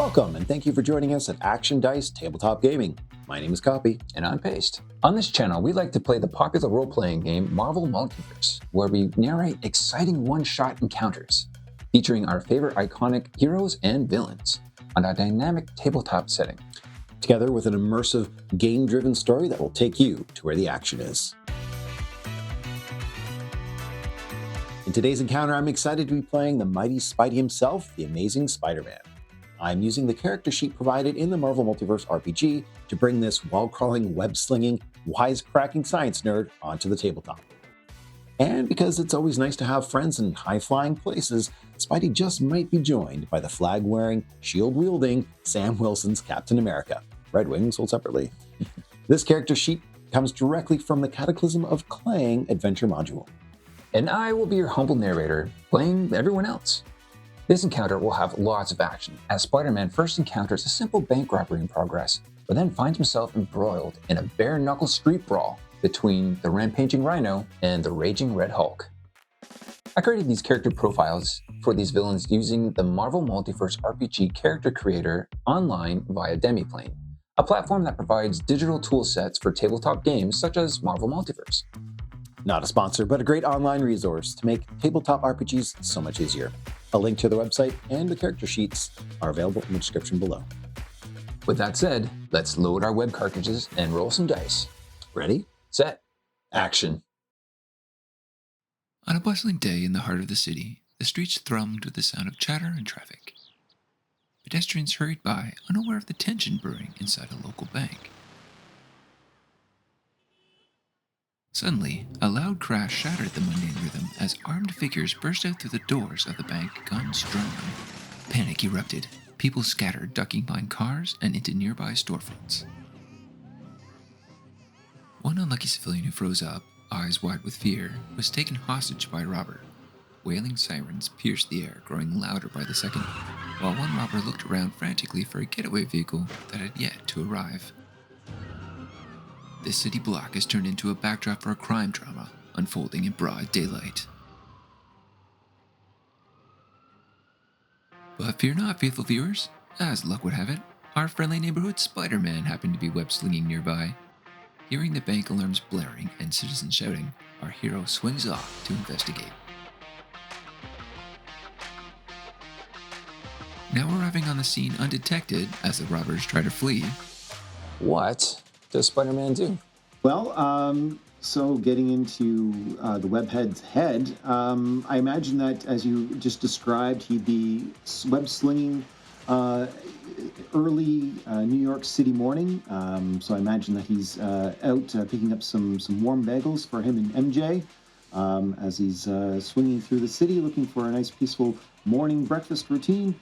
Welcome, and thank you for joining us at Action Dice Tabletop Gaming. My name is Copy. And I'm Paste. On this channel, we like to play the popular role-playing game Marvel Multiverse, where we narrate exciting one-shot encounters, featuring our favorite iconic heroes and villains, on a dynamic tabletop setting. Together with an immersive, game-driven story that will take you to where the action is. In today's encounter, I'm excited to be playing the mighty Spidey himself, the amazing Spider-Man. I'm using the character sheet provided in the Marvel Multiverse RPG to bring this wall-crawling, web-slinging, wisecracking science nerd onto the tabletop. And because it's always nice to have friends in high-flying places, Spidey just might be joined by the flag-wearing, shield-wielding Sam Wilson's Captain America. Red Wings sold separately. This character sheet comes directly from the Cataclysm of Clang adventure module. And I will be your humble narrator, playing everyone else. This encounter will have lots of action, as Spider-Man first encounters a simple bank robbery in progress, but then finds himself embroiled in a bare-knuckle street brawl between the rampaging Rhino and the raging Red Hulk. I created these character profiles for these villains using the Marvel Multiverse RPG character creator online via Demiplane, a platform that provides digital tool sets for tabletop games such as Marvel Multiverse. Not a sponsor, but a great online resource to make tabletop RPGs so much easier. A link to the website and the character sheets are available in the description below. With that said, let's load our web cartridges and roll some dice. Ready? Set. Action. On a bustling day in the heart of the city, the streets thrummed with the sound of chatter and traffic. Pedestrians hurried by, unaware of the tension brewing inside a local bank. Suddenly, a loud crash shattered the mundane rhythm as armed figures burst out through the doors of the bank, guns drawn. Panic erupted. People scattered, ducking behind cars and into nearby storefronts. One unlucky civilian who froze up, eyes wide with fear, was taken hostage by a robber. Wailing sirens pierced the air, growing louder by the second, while one robber looked around frantically for a getaway vehicle that had yet to arrive. This city block has turned into a backdrop for a crime drama, unfolding in broad daylight. But fear not, faithful viewers. As luck would have it, our friendly neighborhood Spider-Man happened to be web-slinging nearby. Hearing the bank alarms blaring and citizens shouting, our hero swings off to investigate. Now arriving on the scene undetected as the robbers try to flee. What does Spider-Man do? Well, so getting into the webhead's head, I imagine that, as you just described, he'd be web-slinging early New York City morning. So I imagine that he's out picking up some warm bagels for him and MJ as he's swinging through the city looking for a nice peaceful morning breakfast routine.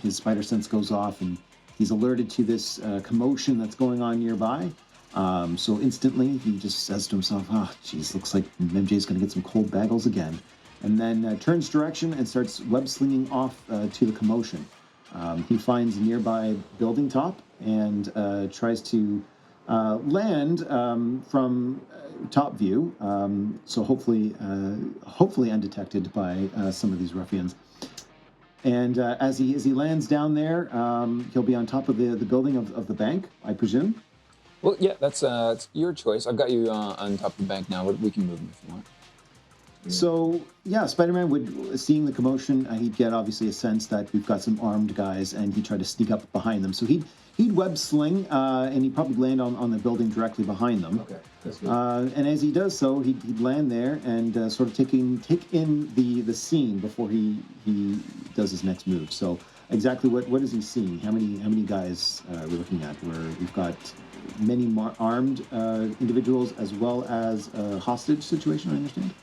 His spider sense goes off and he's alerted to this commotion that's going on nearby. So instantly he just says to himself, oh, geez, looks like MJ's going to get some cold bagels again. And then turns direction and starts web-slinging off to the commotion. He finds a nearby building top and tries to land from top view, so hopefully undetected by some of these ruffians. And as he lands down there, he'll be on top of the building of the bank, I presume. Well, yeah, that's it's your choice. I've got you on top of the bank now. We can move him if you want. So, yeah, Spider-Man would, seeing the commotion, he'd get obviously a sense that we've got some armed guys, and he'd try to sneak up behind them. So he'd web sling, and he'd probably land on the building directly behind them. Okay, that's good. And as he does so, he'd land there and sort of take in the scene before he does his next move. So exactly what is he seeing? How many guys are we looking at? Where we've got many armed individuals as well as a hostage situation, I understand?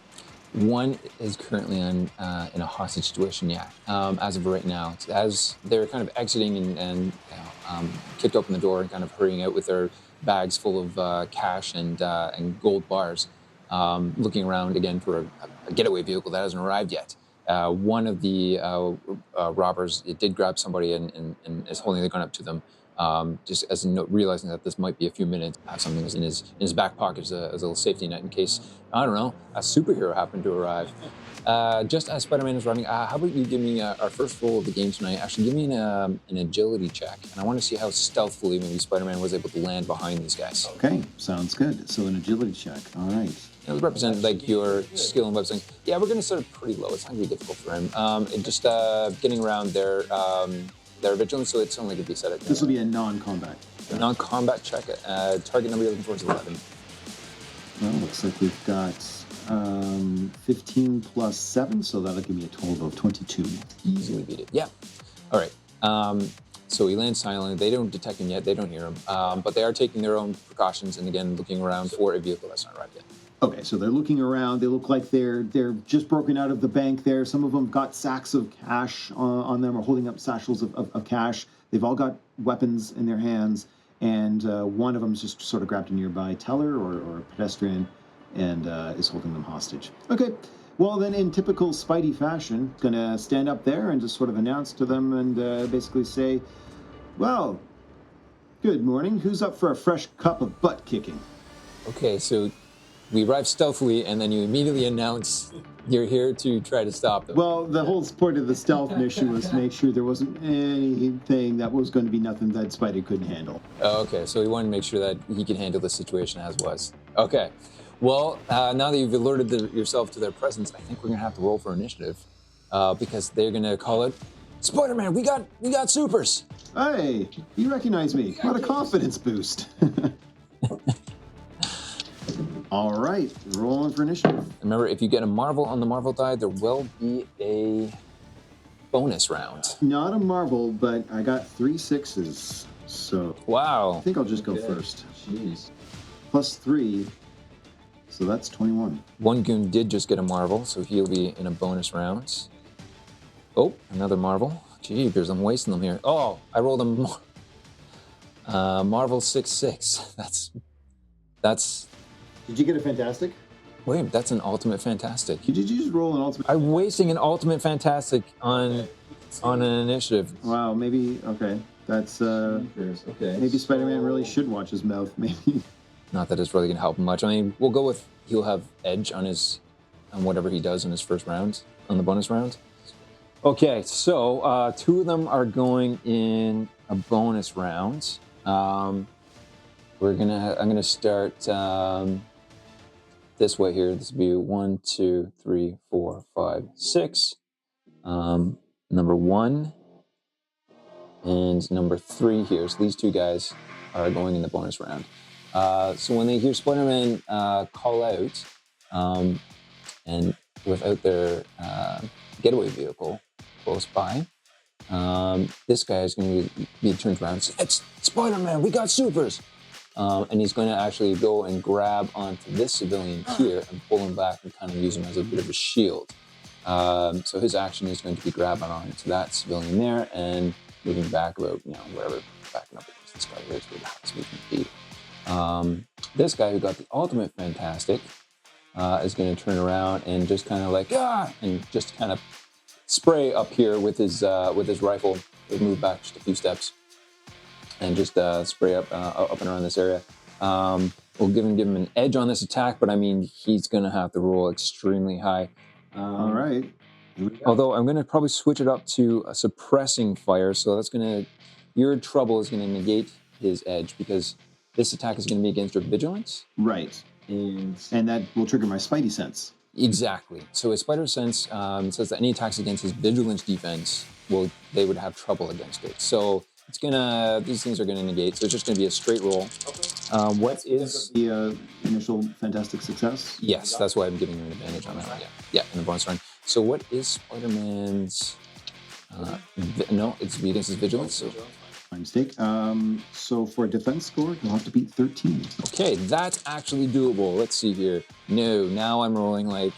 One is currently in a hostage situation, yeah. As of right now, as they're kind of exiting and kicked open the door and kind of hurrying out with their bags full of cash and gold bars, looking around again for a getaway vehicle that hasn't arrived yet. One of the robbers did grab somebody and is holding the gun up to them. just as a note, realizing that this might be a few minutes, have something in his back pocket as a little safety net in case, I don't know, a superhero happened to arrive. Just as Spider-Man is running, how about you give me our first roll of the game tonight? Actually, give me an agility check, and I want to see how stealthily maybe Spider-Man was able to land behind these guys. Okay, sounds good. So an agility check. All right. It'll represent like your skill and website. Yeah, we're going to start pretty low. It's not going to be difficult for him. And just getting around their vigilance, so it's only going to be set at. This will be a non-combat. A non-combat check. Target number you're looking for is 11. Well, looks like we've got 15 plus 7, so that'll give me a total of 22. Easily beat it. Yeah. All right. So he lands silently. They don't detect him yet. They don't hear him. But they are taking their own precautions and again looking around for a vehicle that's not arrived yet. Okay, so they're looking around. They look like they're just broken out of the bank there. Some of them got sacks of cash on them or holding up satchels of cash. They've all got weapons in their hands, and one of them's just sort of grabbed a nearby teller or pedestrian and is holding them hostage. Okay, well then in typical Spidey fashion, gonna stand up there and just sort of announce to them and basically say, well, good morning. Who's up for a fresh cup of butt kicking? Okay, so we arrive stealthily, and then you immediately announce you're here to try to stop them. Well, the whole point of the stealth mission was to make sure there wasn't anything that was going to be nothing that Spidey couldn't handle. Oh, okay, so he wanted to make sure that he could handle the situation as was. Okay, well, now that you've alerted yourself to their presence, I think we're going to have to roll for initiative because they're going to call it, Spider-Man, we got supers! Hey, you recognize me. What a confidence boost. All right, rolling for initiative. Remember, if you get a Marvel on the Marvel die, there will be a bonus round. Not a Marvel, but I got 3 6s, so Wow. I think I'll just go first. Jeez. Plus 3, so that's 21. One goon did just get a Marvel, so he'll be in a bonus round. Oh, another Marvel. Gee, I'm wasting them here. Oh, I rolled a Marvel 6/6. That's. Did you get a fantastic? Wait, that's an ultimate fantastic. Did you just roll an ultimate? I'm wasting an ultimate fantastic on an initiative. Wow, maybe, okay. That's, Okay. maybe Spider-Man really should watch his mouth, maybe. Not that it's really going to help him much. I mean, we'll go with he'll have edge on whatever he does in his first round, on the bonus round. Okay, so 2 of them are going in a bonus round. I'm gonna start this way here. This will be 1, 2, 3, 4, 5, 6. Number 1 and number 3 here. So these 2 guys are going in the bonus round. So when they hear Spider-Man call out, and without their getaway vehicle close by, this guy is going to be turned around and say, "It's Spider-Man, we got supers!" And he's going to actually go and grab onto this civilian here and pull him back and kind of use him as a bit of a shield. So his action is going to be grabbing onto that civilian there and moving back about, whatever, backing up against this guy here is where the house movement be. This guy who got the ultimate fantastic is going to turn around and just kind of like, and just kind of spray up here with his rifle. He'll move back just a few steps and just spray up and around this area. We'll give him an edge on this attack, but I mean, he's going to have to roll extremely high. All right. Although I'm going to probably switch it up to a suppressing fire, so your trouble is going to negate his edge because this attack is going to be against your vigilance. Right. And that will trigger my Spidey sense. Exactly. So his Spider Sense says that any attacks against his vigilance defense, they would have trouble against it. So these things are gonna negate. So it's just gonna be a straight roll. What is the initial fantastic success? Yes, that's why I'm giving you an advantage on that one. Yeah, in the bonus round. So what is Spider-Man's? No, it's against his vigilance. So. My mistake. So for a defense score, you'll have to beat 13. Okay, that's actually doable. Let's see here. No, now I'm rolling like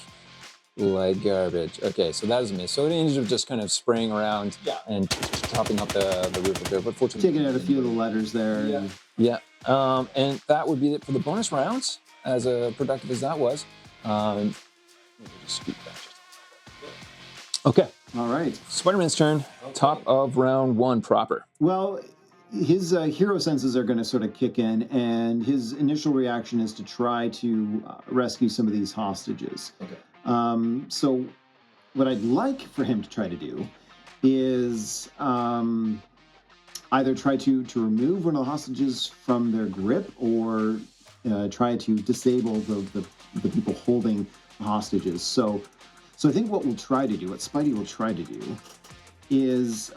garbage. Okay, so that is a miss. So it ended up just kind of spraying around and topping up the roof of there. But fortunately, taking out a few of the letters there. Yeah. And that would be it for the bonus rounds, as productive as that was. Let me just scoot back just a little bit. Okay. All right. Spider-Man's turn. Top of round 1 proper. Well, his hero senses are going to sort of kick in, and his initial reaction is to try to rescue some of these hostages. Okay. So what I'd like for him to try to do is either try to remove one of the hostages from their grip, or try to disable the people holding the hostages. So I think what Spidey will try to do, is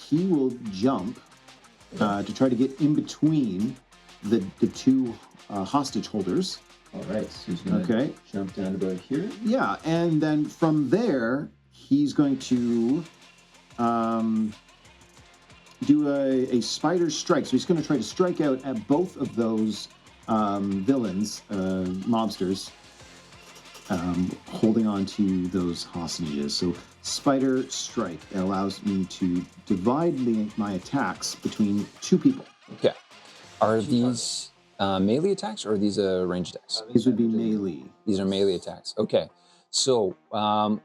he will jump to try to get in between the two hostage holders. All right, so he's going to jump down about here. Yeah, and then from there, he's going to do a spider strike. So he's going to try to strike out at both of those villains, mobsters, holding on to those hostages. So spider strike allows me to divide my attacks between two people. Okay. Are these melee attacks, or are these ranged attacks? These would be melee. These are melee attacks. Okay. So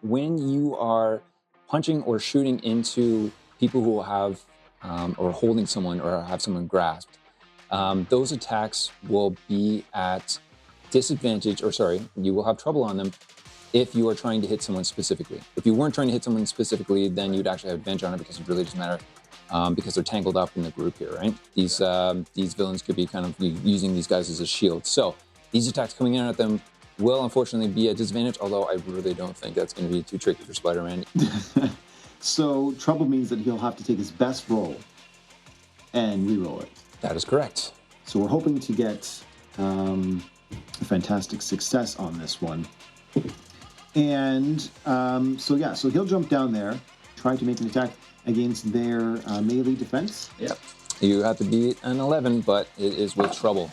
when you are punching or shooting into people who have or holding someone or have someone grasped, those attacks will be at disadvantage, or sorry, you will have trouble on them if you are trying to hit someone specifically. If you weren't trying to hit someone specifically, then you'd actually have advantage on it, because it really doesn't matter, because they're tangled up in the group here, right? These villains could be kind of using these guys as a shield. So these attacks coming in at them will unfortunately be a disadvantage, although I really don't think that's going to be too tricky for Spider-Man. So trouble means that he'll have to take his best roll and re-roll it. That is correct. So we're hoping to get a fantastic success on this one. And so he'll jump down there, try to make an attack against their melee defense. Yep. You have to beat an 11, but it is with trouble.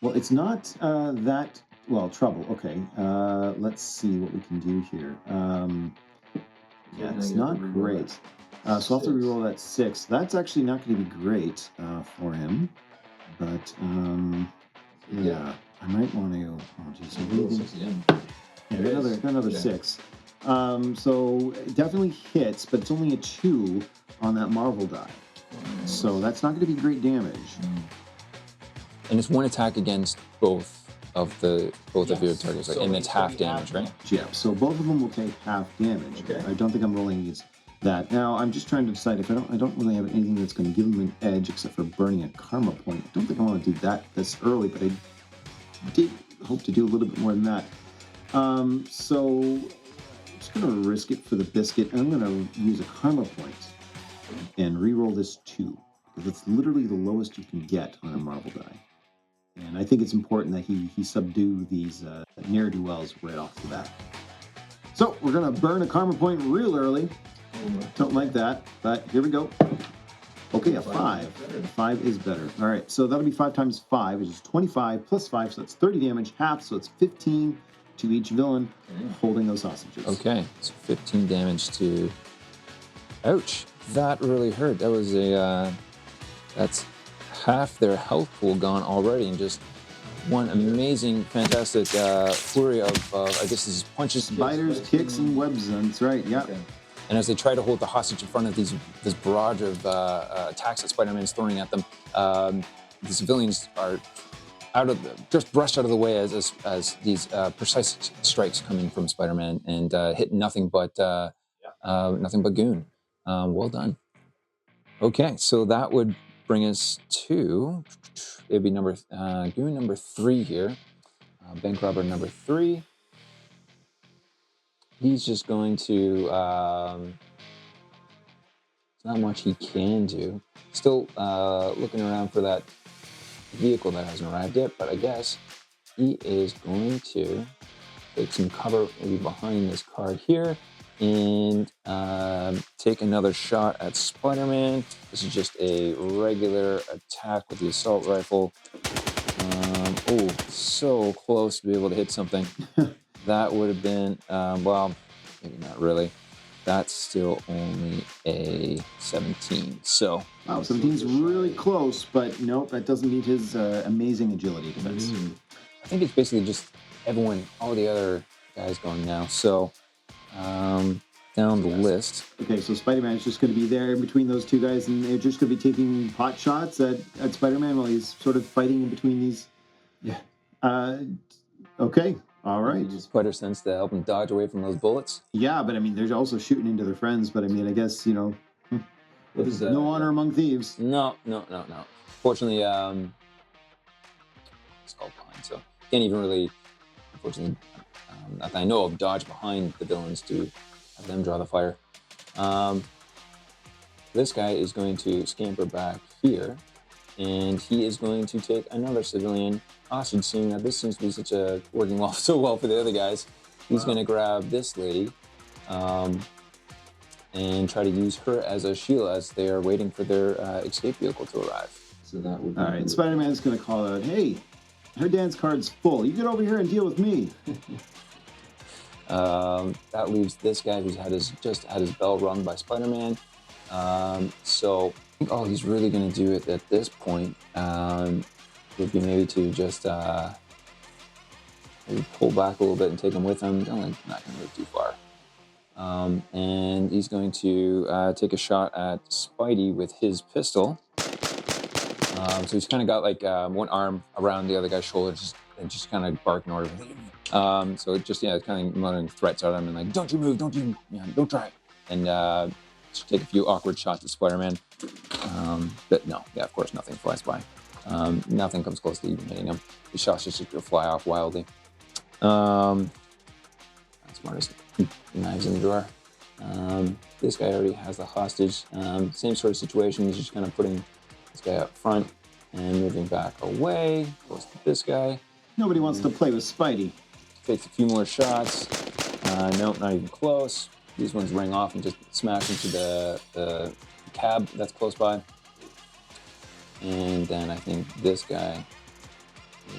Well, it's not trouble. Okay, let's see what we can do here. It's not great. So I'll have to reroll that 6. That's actually not going to be great for him. But I might want to. Oh, geez, another 6. So it definitely hits, but it's only a 2 on that Marvel die. So that's not going to be great damage. And it's one attack against both of your targets, and it's half damage, right? Yeah. So both of them will take half damage. Okay. I don't think I'm rolling against that. Now I'm just trying to decide if I don't really have anything that's going to give them an edge except for burning a karma point. I don't think I want to do that this early, but I did hope to do a little bit more than that. So I'm just going to risk it for the biscuit, and I'm going to use a karma point and re-roll this 2, because it's literally the lowest you can get on a Marvel die. And I think it's important that he subdue these ne'er-do-wells right off the bat. So we're going to burn a karma point real early. Don't like that, but here we go. Okay, a 5. 5 is better. All right, so that'll be 5 times 5, which is 25 plus 5, so that's 30 damage, half, so it's 15 to each villain holding those hostages. Okay, so 15 damage to... Ouch, that really hurt. That was that's half their health pool gone already, and just one amazing, fantastic flurry of, I guess this is punches. Spiders, kicks, and webs, that's right, yeah. Okay. And as they try to hold the hostage in front of this barrage of attacks that Spider-Man is throwing at them, the civilians are just brushed out of the way as these precise strikes coming from Spider-Man, and hit nothing but goon. Well done. Okay, so that would bring us to, it'd be goon number 3 here, bank robber number 3. He's just going to, there's not much he can do. Still looking around for that vehicle that hasn't arrived yet, but I guess he is going to take some cover maybe behind this car here and take another shot at Spider-Man. This is just a regular attack with the assault rifle. So close to be able to hit something. That would have been, maybe not really. That's still only a 17. So, wow, 17's really close, but nope, that doesn't meet his amazing agility defense. I think it's basically just all the other guys going now. So, down the list. Okay, so Spider-Man's just going to be there in between those two guys, and they're just going to be taking pot shots at Spider-Man while he's sort of fighting in between these. Yeah. Okay, all right. Use spider sense to help him dodge away from those bullets. Yeah, but I mean, they're also shooting into their friends. But I mean, I guess there's no honor among thieves. No. Fortunately, it's called behind, so can't even really, unfortunately, that I know of, dodge behind the villains to have them draw the fire. This guy is going to scamper back here, and he is going to take another civilian hostage, seeing that this seems to be working so well for the other guys. He's going to grab this lady and try to use her as a shield as they are waiting for their escape vehicle to arrive. So that would be all right. Spider-Man's going to call out, "Hey, her dance card's full. You get over here and deal with me." That leaves this guy who's just had his bell rung by Spider-Man. So I think all he's really going to do at this point would be maybe to just maybe pull back a little bit and take him with him. Not going to move too far. And he's going to take a shot at Spidey with his pistol. So he's kind of got like one arm around the other guy's shoulders and just kind of barking orders. So it just, it's kind of muttering threats at him and like, "Don't you move, don't try." And just take a few awkward shots at Spider-Man. But no, of course, nothing flies by. Nothing comes close to even hitting him. The shots just fly off wildly. Smartest knives in the drawer. This guy already has the hostage. Same sort of situation. He's just kind of putting this guy up front and moving back away. Goes to this guy. Nobody wants to play with Spidey. Takes a few more shots. Nope, not even close. These ones ring off and just smash into the cab that's close by. And then I think this guy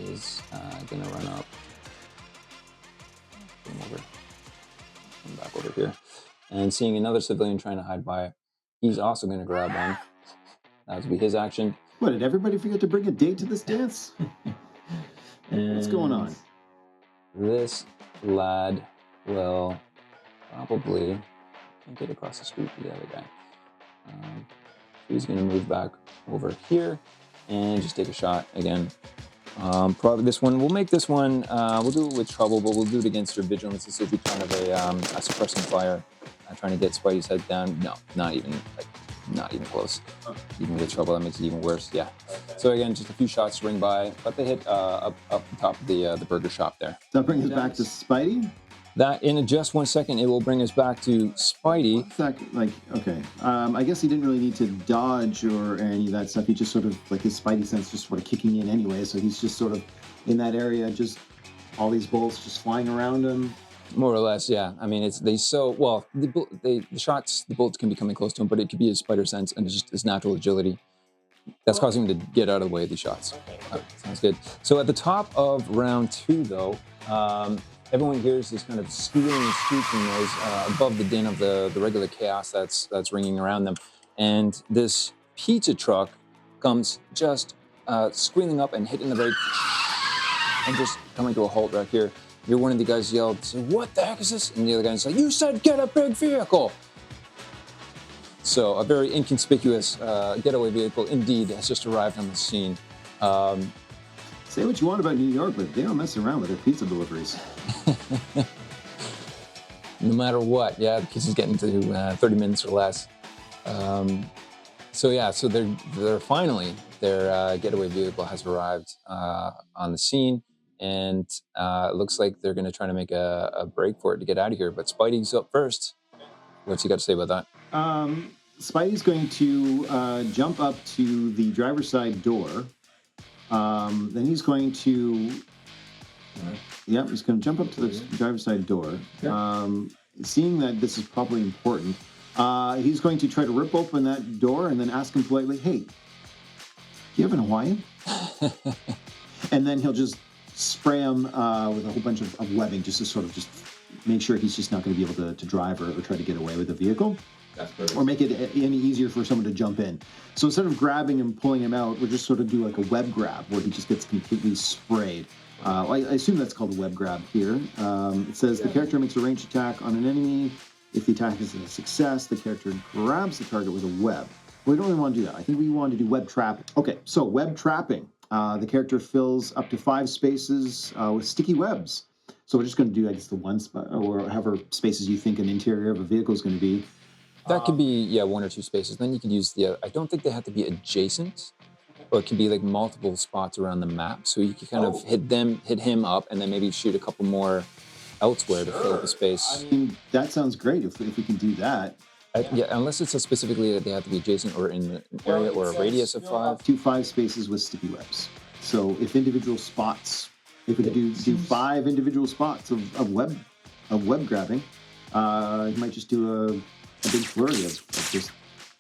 is going to run up. Come back over here. And seeing another civilian trying to hide by, he's also going to grab one. That would be his action. What, did everybody forget to bring a date to this dance? What's going on? This lad will probably get across the street to the other guy. He's going to move back over here and just take a shot again. Probably this one, we'll make this one, we'll do it with trouble, but we'll do it against your vigilance. This will be kind of a suppressing fire, trying to get Spidey's head down. No, not even close. Even with trouble, that makes it even worse. Yeah. So again, just a few shots ring by, but they hit up the top of the burger shop there. Does that bring us back to Spidey? That in just 1 second, it will bring us back to Spidey. What's that, like, okay. I guess he didn't really need to dodge or any of that stuff. He just sort of, like, his Spidey sense just sort of kicking in anyway. So he's just sort of in that area, just all these bullets just flying around him. More or less, yeah. I mean, the shots, the bullets can be coming close to him, but it could be his spider sense and just his natural agility that's causing him to get out of the way of these shots. Okay. Sounds good. So at the top of round 2, though, everyone hears this kind of squealing and screeching noise above the din of the regular chaos that's ringing around them. And this pizza truck comes just squealing up and hitting the brake and just coming to a halt right here. You're one of the guys yelled, "What the heck is this?" And the other guy's like, "You said get a big vehicle." So a very inconspicuous getaway vehicle indeed has just arrived on the scene. Say what you want about New York, but they don't mess around with their pizza deliveries. No matter what, yeah, the pizza's getting to 30 minutes or less. So they're finally, their getaway vehicle has arrived on the scene, and it looks like they're going to try to make a break for it to get out of here. But Spidey's up first. What's he got to say about that? Spidey's going to jump up to the driver's side door. Then he's going to, he's going to jump up to the driver's side door. Okay. Seeing that this is probably important, he's going to try to rip open that door and then ask him politely, "Hey, do you have an Hawaiian?" And then he'll just spray him with a whole bunch of webbing just to sort of just make sure he's just not going to be able to drive or try to get away with the vehicle. Or make it any easier for someone to jump in. So instead of grabbing and pulling him out, we'll just sort of do like a web grab where he just gets completely sprayed. I assume that's called a web grab here. It says the character makes a ranged attack on an enemy If the attack is a success, the character grabs the target with a web. We don't really want to do that. I think we want to do web trap. Okay, so web trapping. The character fills up to 5 spaces with sticky webs. So we're just going to do, I guess, the one spot, or however spaces you think an interior of a vehicle is going to be. That could be, yeah, 1 or 2 spaces. Then you could use the, I don't think they have to be adjacent, but it could be like multiple spots around the map. So you could kind of hit him up, and then maybe shoot a couple more elsewhere to fill up the space. I mean, that sounds great if we can do that. Yeah, unless it says specifically that they have to be adjacent or in an area or a radius of 5. 5 spaces with sticky webs. So if individual spots, if we could do 5 individual spots of web grabbing, you might just do a big flurry of just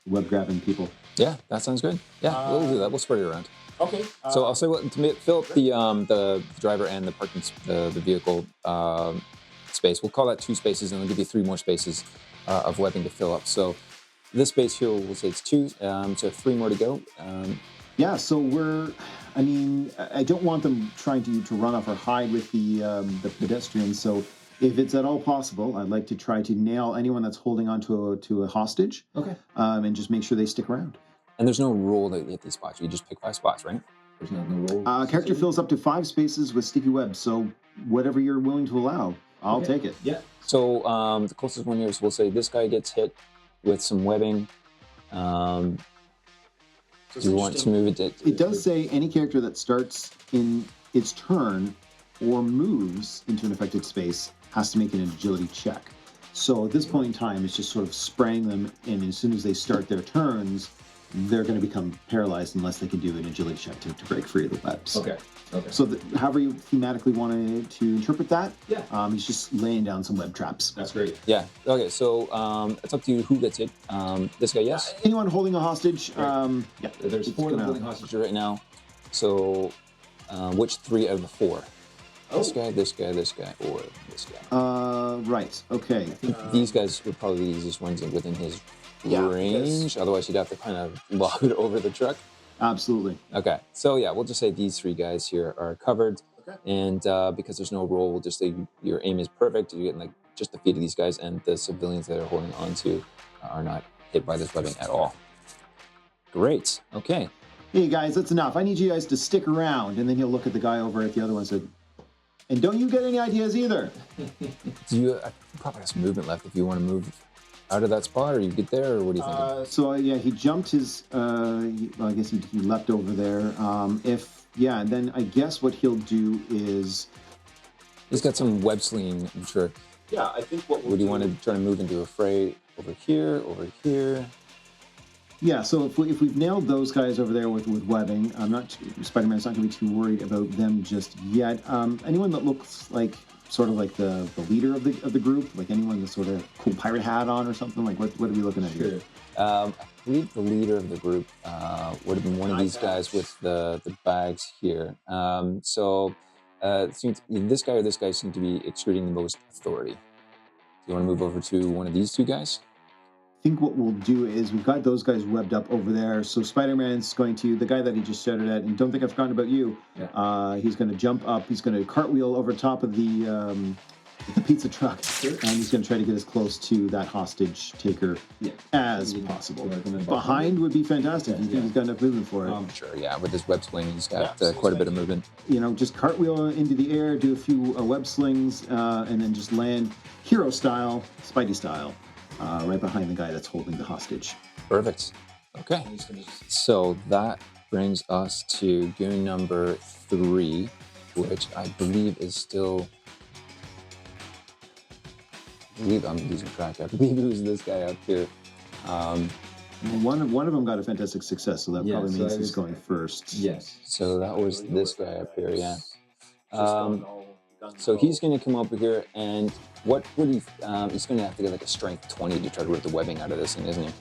web grabbing people. Yeah, that sounds good. Yeah, we'll do that. We'll spread it around. Okay. So I'll say what to fill up the driver and the parking the vehicle space. We'll call that 2 spaces, and we'll give you 3 more spaces of webbing to fill up. So this space here, we'll say it's 2, so 3 more to go. Yeah, so I don't want them trying to run off or hide with the pedestrians. So if it's at all possible, I'd like to try to nail anyone that's holding on to a hostage. Okay. And just make sure they stick around. And there's no rule that you hit these spots. You just pick 5 spots, right? There's no rule. Character fills up to 5 spaces with sticky webs. So whatever you're willing to allow, I'll take it. Yeah. So the closest one here is, we'll say this guy gets hit with some webbing. Do you want to move it? It does say any character that starts in its turn or moves into an affected space has to make an agility check. So at this point in time, it's just sort of spraying them, and as soon as they start their turns, they're going to become paralyzed unless they can do an agility check to break free of the webs. Okay. So however you thematically wanted to interpret that, yeah. He's just laying down some web traps. That's great. Yeah. Okay. So it's up to you who gets it. This guy, yes. Anyone holding a hostage? Right. Yeah. There's 4 holding hostages right now. So which 3 out of the 4? This guy, this guy, this guy, or this guy? Right. Okay. I think these guys would probably be the easiest ones within his range. Otherwise, you'd have to kind of lob it over the truck. Absolutely. Okay. So yeah, we'll just say these 3 guys here are covered. Okay. And because there's no roll, we'll just say your aim is perfect. You're getting like just the feet of these guys, and the civilians that are holding on to are not hit by this webbing at all. Great. Okay. Hey guys, that's enough. I need you guys to stick around. And then he'll look at the guy over at the other one and say, and don't you get any ideas either? Do you probably have some movement left if you want to move out of that spot, or you get there, or what do you think? So yeah, he jumped his. I guess he leapt over there. And then I guess what he'll do is he's got some web slinging, I'm sure. Yeah, I think what would you want to try to move into a fray over here, over here? Yeah, so if we've nailed those guys over there with webbing, Spider-Man's not going to be too worried about them just yet. Anyone that looks like sort of like the leader of the group, like anyone with sort of cool pirate hat on or something, like what are we looking at here? I believe the leader of the group would have been one of these guys with the bags here. It seems this guy or this guy seem to be exuding the most authority. Do you want to move over to one of these 2 guys? I think what we'll do is we've got those guys webbed up over there. So Spider-Man's going to, the guy that he just shouted at, and don't think I've forgotten about you, he's going to jump up, he's going to cartwheel over top of the pizza truck, and he's going to try to get as close to that hostage taker as possible. Behind would be fantastic. He's got enough movement for it. Sure, yeah. With his web sling, he's got quite a bit of movement. Just cartwheel into the air, do a few web slings, and then just land hero style, Spidey style. Right behind the guy that's holding the hostage. Perfect. Okay. So that brings us to goon number 3, which I believe is still... I believe I'm losing track. I believe it was this guy up here. One of them got a fantastic success, so that probably means he's going first. Yes. So that was this guy up here, yeah. So he's going to come over here, and what would he? He's going to have to get like a strength 20 to try to rip the webbing out of this thing, isn't he?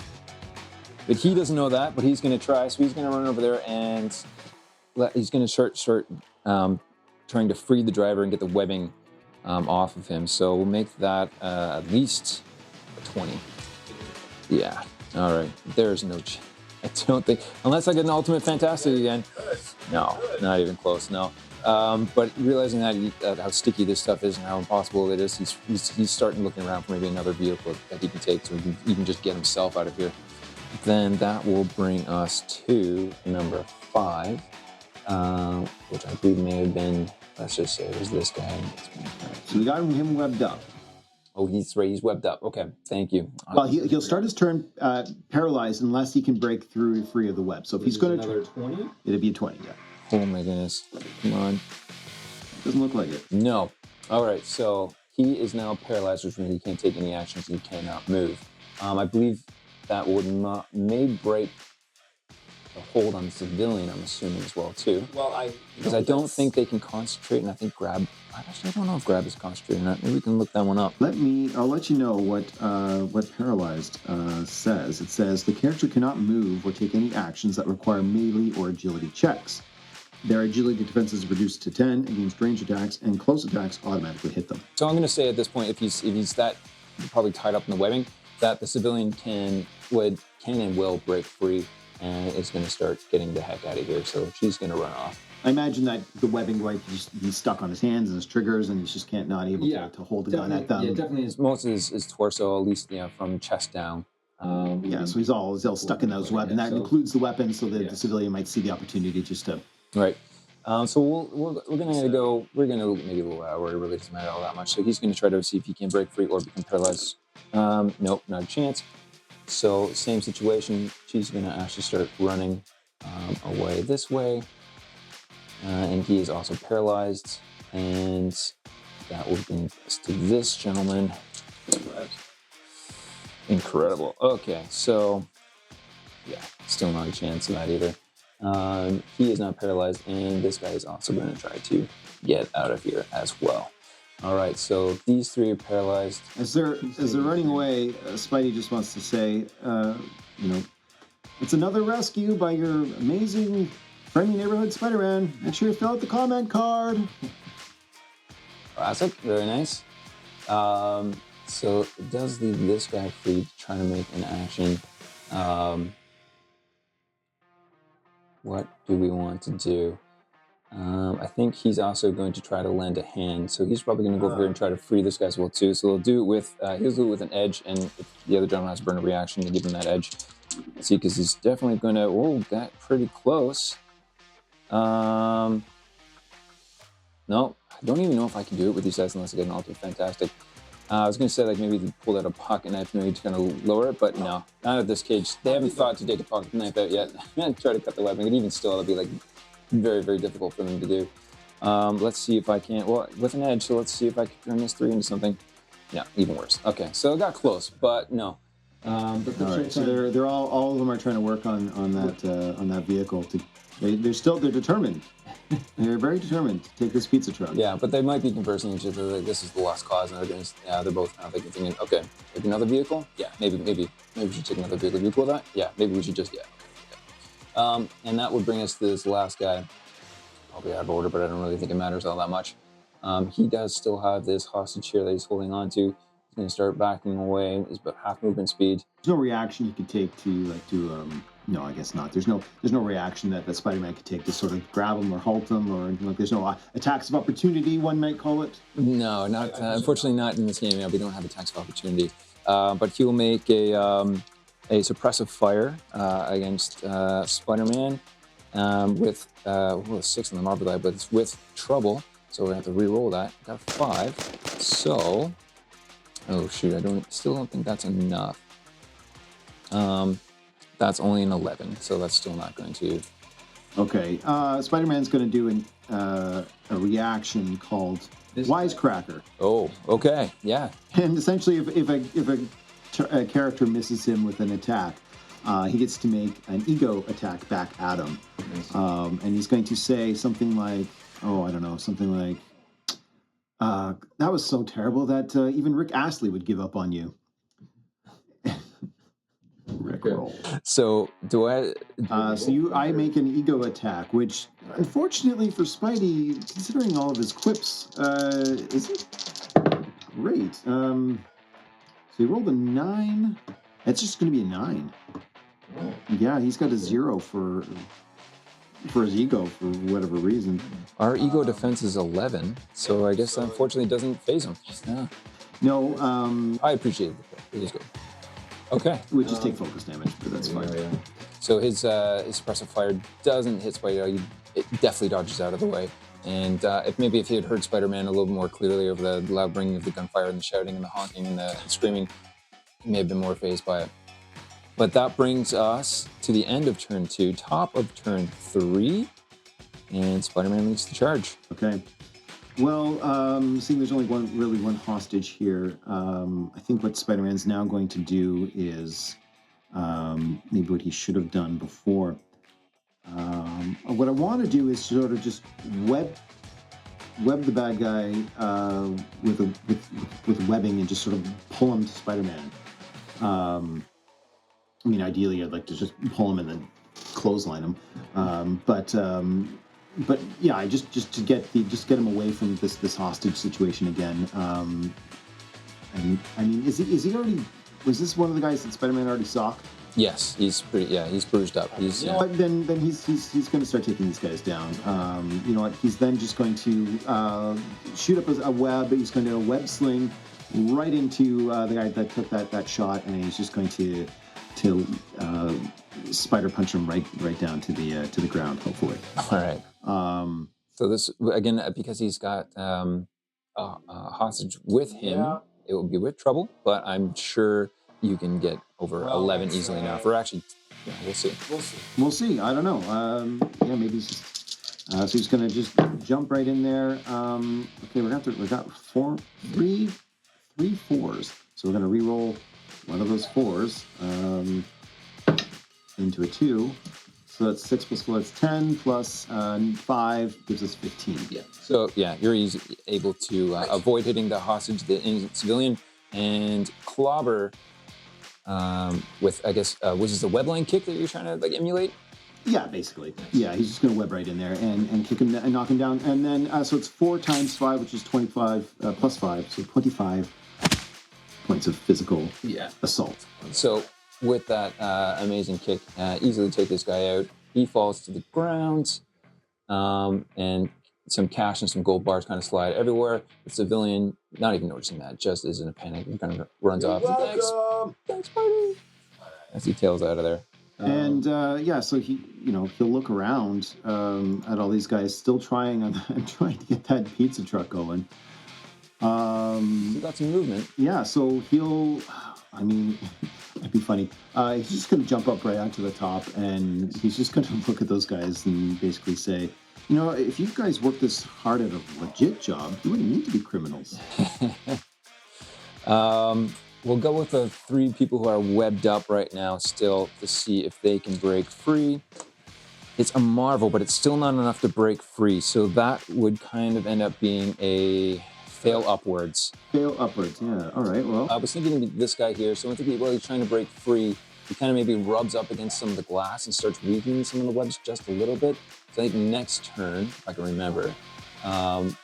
But he doesn't know that, but he's going to try. So he's going to run over there, and he's going to start trying to free the driver and get the webbing off of him. So we'll make that at least a 20. Yeah. All right. There's no chance. I don't think, unless I get an ultimate fantastic again. No, not even close. No. But realizing that how sticky this stuff is and how impossible it is, he's starting looking around for maybe another vehicle that he can take so he can even just get himself out of here. Then that will bring us to number 5, which I believe may have been, let's just say it was this guy. So we got him webbed up. Oh, he's right. He's webbed up. Okay, thank you. Well, he'll start his turn paralyzed unless he can break free of the web. So if he's going to another 20, it'd be a 20. Yeah, Oh my goodness! Come on. doesn't look like it. No. All right. So he is now paralyzed, which means he can't take any actions. He cannot move. I believe that would may break the hold on the civilian. I'm assuming as well too. well, Because I don't think they can concentrate, and I think grab. Actually, I don't know if grab is concentrating or not. Maybe we can look that one up. I'll let you know what paralyzed says. It says the character cannot move or take any actions that require melee or agility checks. Their agility defense is reduced to 10 against range attacks, and close attacks automatically hit them. So I'm going to say at this point, if he's that probably tied up in the webbing, that the civilian can and will break free and is going to start getting the heck out of here. So she's going to run off. I imagine that the webbing might just be stuck on his hands and his triggers, and he's just not able to hold the gun at them. Yeah, definitely is. Most of his torso, at least from chest down. Yeah, so he's all stuck in those webs, and that includes the weapon, so that the civilian might see the opportunity just to. Right. So we're gonna go. We're gonna maybe a little hour. It really doesn't matter all that much. So he's gonna try to see if he can break free or become paralyzed. Nope, not a chance. So same situation. She's gonna actually start running away this way, and he is also paralyzed. And that will bring us to this gentleman. Incredible. Okay, so yeah, still not a chance of that either. He is not paralyzed, and this guy is also going to try to get out of here as well. All right, so these 3 are paralyzed. As they're running away, Spidey just wants to say, it's another rescue by your amazing friendly neighborhood Spider-Man. Make sure you fill out the comment card. Classic, very nice. So it does leave this guy free to try to make an action. What do we want to do? I think he's also going to try to lend a hand. So he's probably going to go over here and try to free this guy as well too. So he'll do it with an edge, and if the other gentleman has burn a reaction to give him that edge. Let's see, because he's definitely going to. Oh, got pretty close. No, I don't even know if I can do it with these guys unless I get an ultimate fantastic. I was going to say like maybe they pulled out a pocket knife maybe to kind of lower it, but no, not at this cage. They haven't thought to take a pocket knife out yet and try to cut the webbing. And even still, it'll be like very, very difficult for them to do. Let's see if I can. Well, with an edge, so let's see if I can turn this 3 into something. Yeah, even worse. Okay, so it got close, but no. All right, so they're all of them are trying to work on that vehicle. They're determined. They're very determined to take this pizza truck. Yeah, but they might be conversing each other. Like, this is the lost cause, and they're both now thinking, okay, take another vehicle. Yeah, maybe we should take another vehicle. Do you cool with that? Yeah, maybe we should just Okay. And that would bring us to this last guy. Probably out of order, but I don't really think it matters all that much. He does still have this hostage here that he's holding on to. He's going to start backing away. He's about half movement speed. There's no reaction you could take no, I guess not. There's no reaction that Spider-Man could take to sort of grab him or halt him, or like there's no attacks of opportunity, one might call it. No, not unfortunately not in this game. Yeah, we don't have attacks of opportunity. But he will make a suppressive fire against Spider-Man with 6 on the Marvel die, but it's with trouble, so we're gonna have to re-roll that. Got a 5, so oh shoot, I still don't think that's enough. That's only an 11, so that's still not going to. Okay, Spider-Man's going to do a reaction called Wisecracker. Oh, okay, yeah. And essentially, if a character misses him with an attack, he gets to make an ego attack back at him. And he's going to say something like, that was so terrible that even Rick Astley would give up on you. Rickroll. So do I? I make an ego attack, which unfortunately for Spidey, considering all of his quips, isn't great. So he rolled a 9. It's just going to be a 9. Yeah, he's got a 0 for for his ego for whatever reason. Our ego defense is 11, so I guess unfortunately it doesn't phase him. Yeah. No, I appreciate it. It was good. Okay. we just take focus damage, but that's fine. Yeah. So his suppressive fire doesn't hit Spider. It definitely dodges out of the way. And if he had heard Spider-Man a little more clearly over the loud ringing of the gunfire and the shouting and the honking and the screaming, he may have been more fazed by it. But that brings us to the end of turn 2, top of turn 3, and Spider-Man leads the charge. Okay. Well, seeing there's only one hostage here, I think what Spider-Man's now going to do is maybe what he should have done before. What I want to do is sort of just web the bad guy with webbing and just sort of pull him to Spider-Man. I mean, ideally, I'd like to just pull him and then clothesline him. But yeah, I just to get him away from this hostage situation again. And I mean, is he already? Was this one of the guys that Spider-Man already socked? Yes, he's bruised up. He's Then he's going to start taking these guys down. You know what? He's then just going to shoot up a web. He's going to web sling right into the guy that took that shot, and he's just going to spider punch him right down to the ground. Hopefully. All right. So this again, because he's got a hostage with him, it will be with trouble. But I'm sure you can get over 11 easily enough. Or actually, yeah, we'll see. We'll see. I don't know. Yeah, maybe he's just, so he's going to just jump right in there. Okay, we got three fours. So we're going to re-roll one of those fours into a 2. So that's 6 plus 4, that's 10, plus 5 gives us 15. Yeah. So yeah, you're able to avoid hitting the hostage, the innocent civilian, and clobber with, I guess, was this the web line kick that you're trying to emulate? Yeah, basically. Yeah, he's just going to web right in there and kick him and knock him down. And then, so it's 4 times 5, which is 25, plus 5, so 25 points of physical assault. So with that amazing kick, easily take this guy out. He falls to the ground, and some cash and some gold bars kind of slide everywhere. The civilian, not even noticing that, just is in a panic and kind of runs off. Thanks, buddy. As he tails out of there. And so he'll look around at all these guys still trying to get that pizza truck going. He got some movement. Yeah, so it'd be funny. He's just going to jump up right onto the top, and he's just going to look at those guys and basically say, you know, if you guys work this hard at a legit job, you wouldn't need to be criminals. We'll go with the 3 people who are webbed up right now still to see if they can break free. It's a Marvel, but it's still not enough to break free, so that would kind of end up being a fail upwards. Fail upwards, yeah. All right, well. I was thinking of this guy here, so I think while he's trying to break free, he kind of maybe rubs up against some of the glass and starts weakening some of the webs just a little bit. So I think next turn, if I can remember,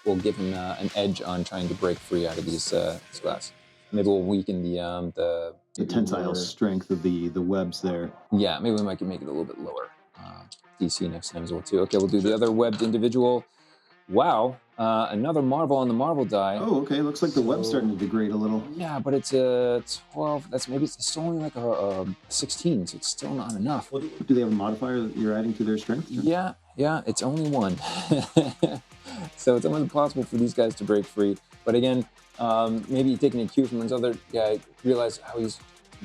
we'll give him an edge on trying to break free out of this glass. Maybe we'll weaken the tensile strength of the webs there. Yeah, maybe we might make it a little bit lower. DC next time as well too. Okay, we'll do the other webbed individual. Wow, another Marvel on the Marvel die. Oh, okay. Looks like the web's starting to degrade a little. Yeah, but it's a 12. It's still only like a 16, so it's still not enough. Do they have a modifier that you're adding to their strength? Yeah, it's only 1. So it's almost impossible for these guys to break free. But again, maybe taking a cue from this other guy, realize how he's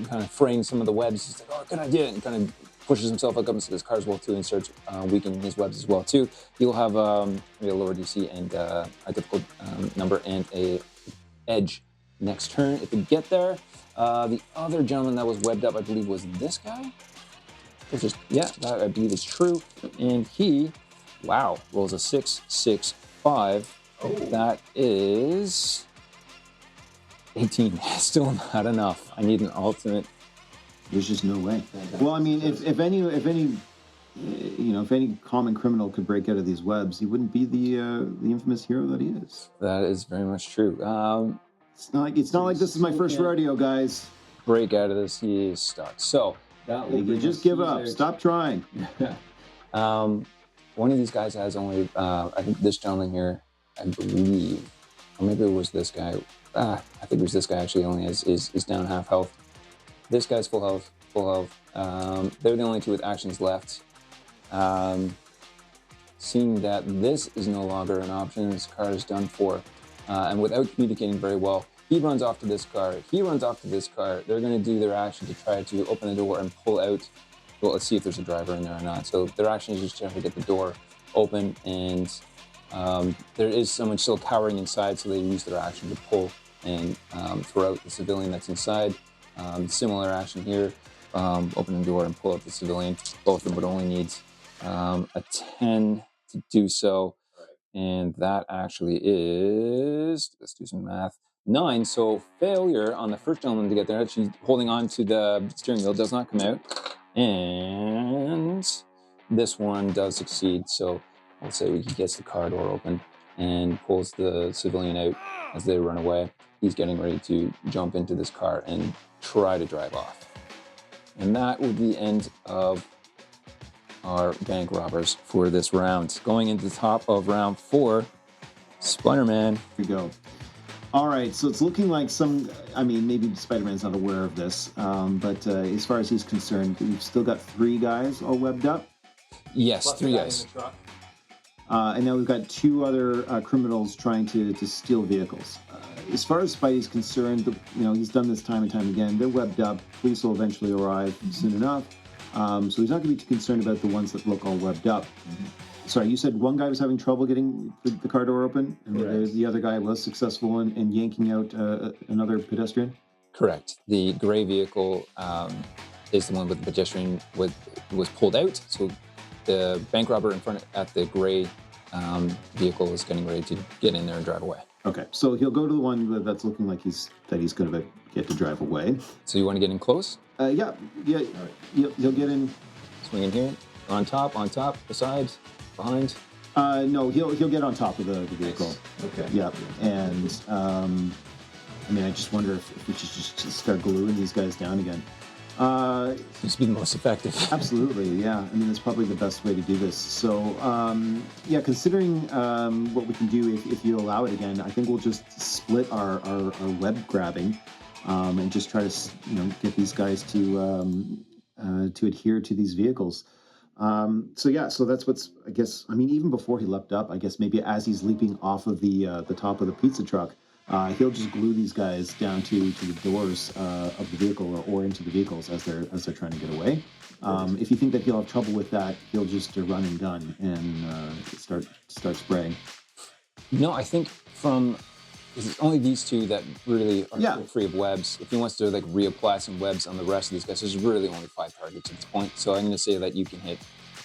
kind of fraying some of the webs. He's like, oh, good idea, and kind of pushes himself up into his car as well too, and starts weakening his webs as well too. He'll have maybe a lower DC and a difficult number and a edge next turn if we get there. The other gentleman that was webbed up, I believe, was this guy. That I believe is true. And he, rolls a 6, 6, 5. Oh. That is 18. Still not enough. I need an alternate. There's just no way. Well, I mean, if any common criminal could break out of these webs, he wouldn't be the infamous hero that he is. That is very much true. It's not like this is my first rodeo, guys. Break out of this, he is stuck. So that will just give up. Stop trying. one of these guys has only, I think this gentleman here, I believe, or maybe it was this guy. I think it was this guy actually only is down half health. This guy's full health, full health. They're the only two with actions left. Seeing that this is no longer an option, this car is done for. And without communicating very well, he runs off to this car, he runs off to this car. They're going to do their action to try to open the door and pull out. Well, let's see if there's a driver in there or not. So their action is just trying to get the door open, and there is someone still cowering inside, so they use their action to pull and throw out the civilian that's inside. Similar action here, open the door and pull out the civilian. Both of them would only need a 10 to do so, and that actually is, let's do some math, 9. So failure on the first gentleman to get there. She's holding on to the steering wheel, does not come out, and this one does succeed. So let's say he gets the car door open and pulls the civilian out as they run away. He's getting ready to jump into this car and try to drive off. And that would be the end of our bank robbers for this round. Going into the top of round 4, Spider-Man. Here we go. All right, so it's looking like maybe Spider-Man's not aware of this, but as far as he's concerned, we've still got 3 guys all webbed up. Yes, Plus 3 the guy in guys. the truck. And now we've got 2 other criminals trying to steal vehicles. As far as Spidey's concerned, he's done this time and time again. They're webbed up. Police will eventually arrive soon enough. So he's not going to be too concerned about the ones that look all webbed up. Sorry, you said one guy was having trouble getting the car door open, and the other guy was successful in yanking out another pedestrian? Correct. The gray vehicle is the one with the pedestrian was pulled out. So the bank robber in front at the gray vehicle is getting ready to get in there and drive away. Okay, so he'll go to the one that's looking like he's going to get to drive away. So you want to get in close? Yeah. He'll get in. Swing in here. On top, the sides, behind. No, he'll get on top of the vehicle. Okay. Yeah, and I just wonder if we should just start gluing these guys down again. Seems to be the most effective. Absolutely, yeah. It's probably the best way to do this. So, considering what we can do if you allow it again, I think we'll just split our web grabbing and just try to get these guys to adhere to these vehicles. So that's what's, I guess, even before he leapt up, I guess maybe as he's leaping off of the top of the pizza truck, he'll just glue these guys down to the doors of the vehicle or into the vehicles as they're trying to get away. If you think that he'll have trouble with that, he'll just run and gun and start spraying. No, I think it's only these 2 that really are free of webs. If he wants to reapply some webs on the rest of these guys, there's really only 5 targets at this point. So I'm going to say that you can hit,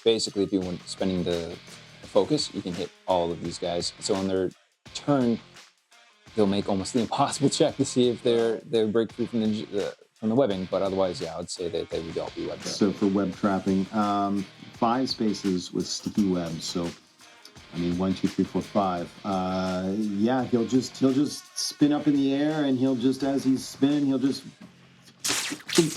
basically, if you want spending the focus, you can hit all of these guys. So on their turn, they'll make almost the impossible check to see if they break free from the webbing. But otherwise, I'd say that they would all be webbed. So for web trapping, 5 spaces with sticky webs. So 1, 2, 3, 4, 5. He'll just spin up in the air, and he'll just, as he's spinning, he'll just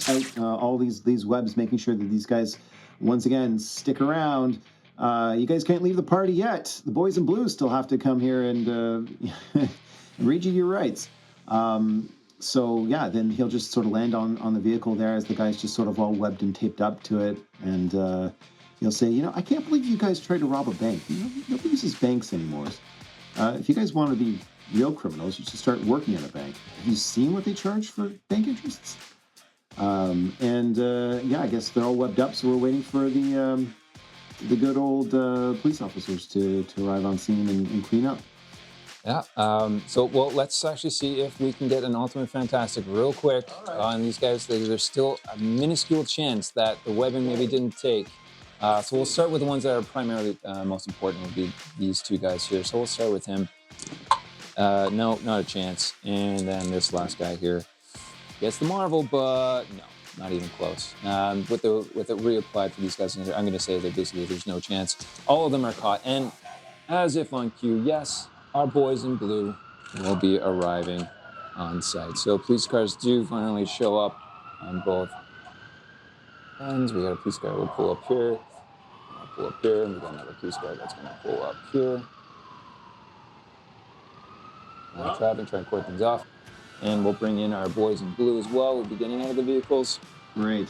out all these webs, making sure that these guys once again stick around. You guys can't leave the party yet. The boys in blue still have to come here and read you your rights. Then he'll just sort of land on the vehicle there as the guy's just sort of all webbed and taped up to it, and he'll say, I can't believe you guys tried to rob a bank. Nobody uses banks anymore. If you guys want to be real criminals, you should start working at a bank. Have you seen what they charge for bank interests? I guess they're all webbed up, so we're waiting for the good old police officers to arrive on scene and clean up. Yeah. Let's actually see if we can get an Ultimate Fantastic real quick on these guys. There's still a minuscule chance that the webbing maybe didn't take. So we'll start with the ones that are primarily most important, would be these 2 guys here. So we'll start with him. No, not a chance. And then this last guy here gets the Marvel, but no, not even close. With it reapplied for these guys, I'm going to say that basically there's no chance. All of them are caught. And as if on cue, yes, our boys in blue will be arriving on site. So police cars do finally show up on both ends. We got a police car. We'll pull up here. pull up here, and we've got another police car that's going to pull up here. Traffic, try and court things off. And we'll bring in our boys in blue as well. We'll be getting out of the vehicles. Great.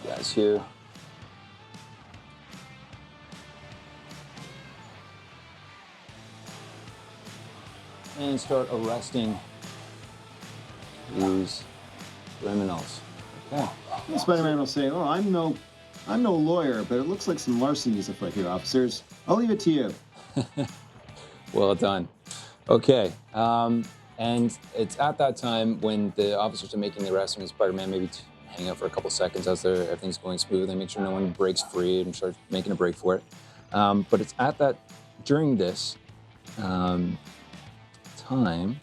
You guys here. And start arresting these criminals. Okay. Spider-Man will say, "Oh, I'm no lawyer, but it looks like some larceny is afoot here, officers. I'll leave it to you." Well done. Okay. And it's at that time when the officers are making the arrest, and Spider-Man maybe hang out for a couple seconds as everything's going smoothly, make sure no one breaks free and starts making a break for it. But it's during this time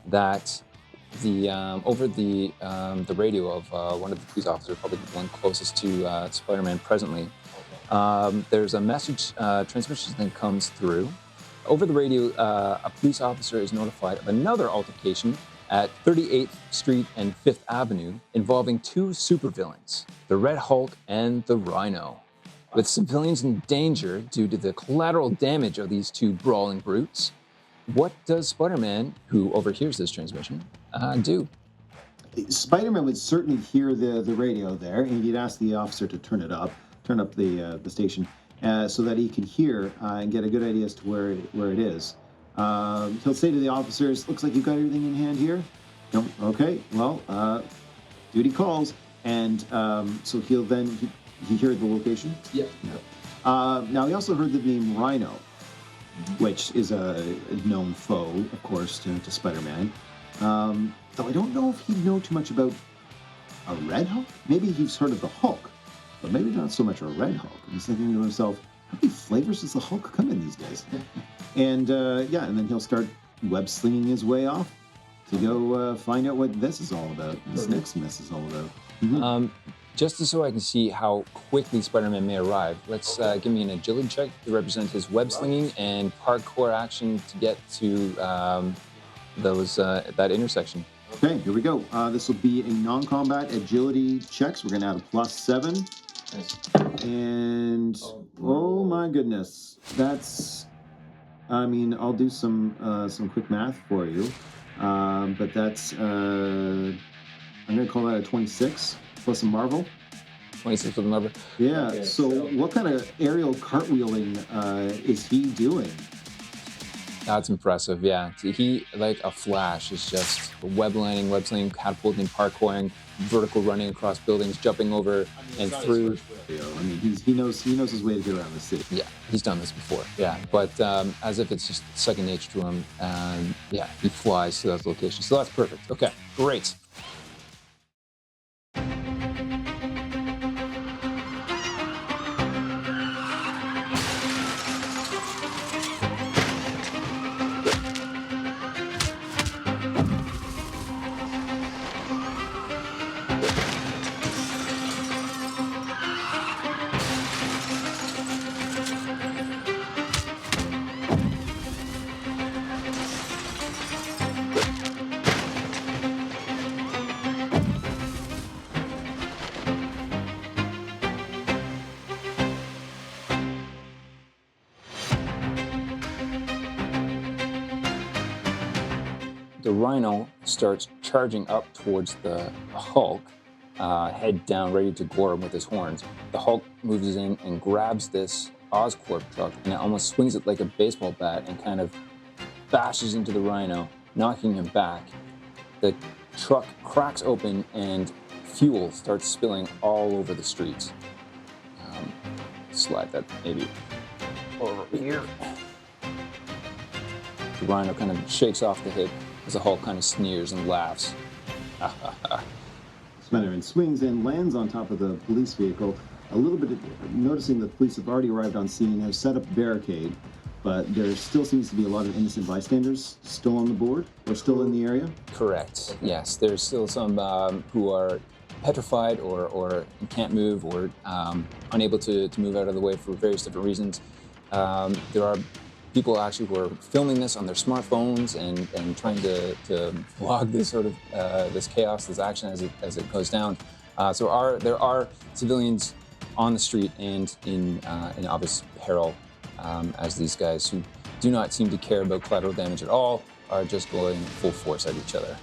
that over the radio of one of the police officers, probably the one closest to Spider-Man presently, there's a message transmission that comes through. Over the radio, a police officer is notified of another altercation at 38th Street and 5th Avenue involving two supervillains, the Red Hulk and the Rhino. With civilians in danger due to the collateral damage of these two brawling brutes, what does Spider-Man, who overhears this transmission, do? Spider-Man would certainly hear the radio there, and he'd ask the officer to turn up the station, so that he can hear and get a good idea as to where it is. He'll say to the officers, "Looks like you've got everything in hand here." No, okay. Well, duty calls, and so he'll then he heard the location. Yeah. Now he also heard the name Rhino, which is a known foe, of course, to Spider-Man. Though I don't know if he'd know too much about a Red Hulk. Maybe he's heard of the Hulk, but maybe not so much a Red Hulk. And he's thinking to himself, how many flavors does the Hulk come in these days? And and then he'll start web slinging his way off to go find out what this is all about. This next mess is all about. Mm-hmm. Just so I can see how quickly Spider-Man may arrive, let's give me an agility check to represent his web slinging and parkour action to get to that intersection. Okay, here we go. This will be a non-combat agility checks. We're going to add a +7. Nice. And, oh my goodness, that's, I'll do some quick math for you. But that's, I'm going to call that a 26 plus a Marvel. 26 with a Marvel? Yeah, Okay, so what kind of aerial cartwheeling is he doing? That's impressive, yeah. He, like a flash, is just web slinging, catapulting, parkouring, vertical running across buildings, jumping over and through. He knows his way to get around the city. Yeah, he's done this before, yeah. But as if it's just second nature to him, he flies to those locations. So that's perfect. Okay, great. The Rhino starts charging up towards the Hulk, head down, ready to gore him with his horns. The Hulk moves in and grabs this Oscorp truck, and it almost swings it like a baseball bat and kind of bashes into the Rhino, knocking him back. The truck cracks open and fuel starts spilling all over the streets. Slide that maybe over here. The Rhino kind of shakes off the hit as the Hulk kind of sneers and laughs. Spider-Man swings and lands on top of the police vehicle. A little bit, noticing the police have already arrived on scene, have set up a barricade, but there still seems to be a lot of innocent bystanders still on the board or still in the area. Correct. Yes, there's still some who are petrified or can't move or unable to move out of the way for various different reasons. There are people actually who are filming this on their smartphones and trying to vlog this sort of this chaos, this action as it goes down. So there are civilians on the street and in obvious peril, as these guys who do not seem to care about collateral damage at all are just going full force at each other.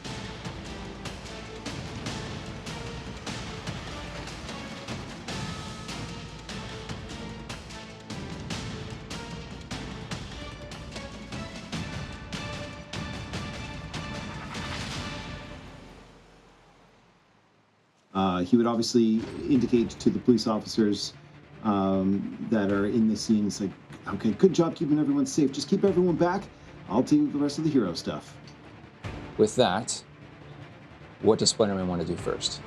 He would obviously indicate to the police officers that are in the scene, it's like, okay, good job keeping everyone safe. Just keep everyone back. I'll take the rest of the hero stuff. With that, what does Spider-Man want to do first?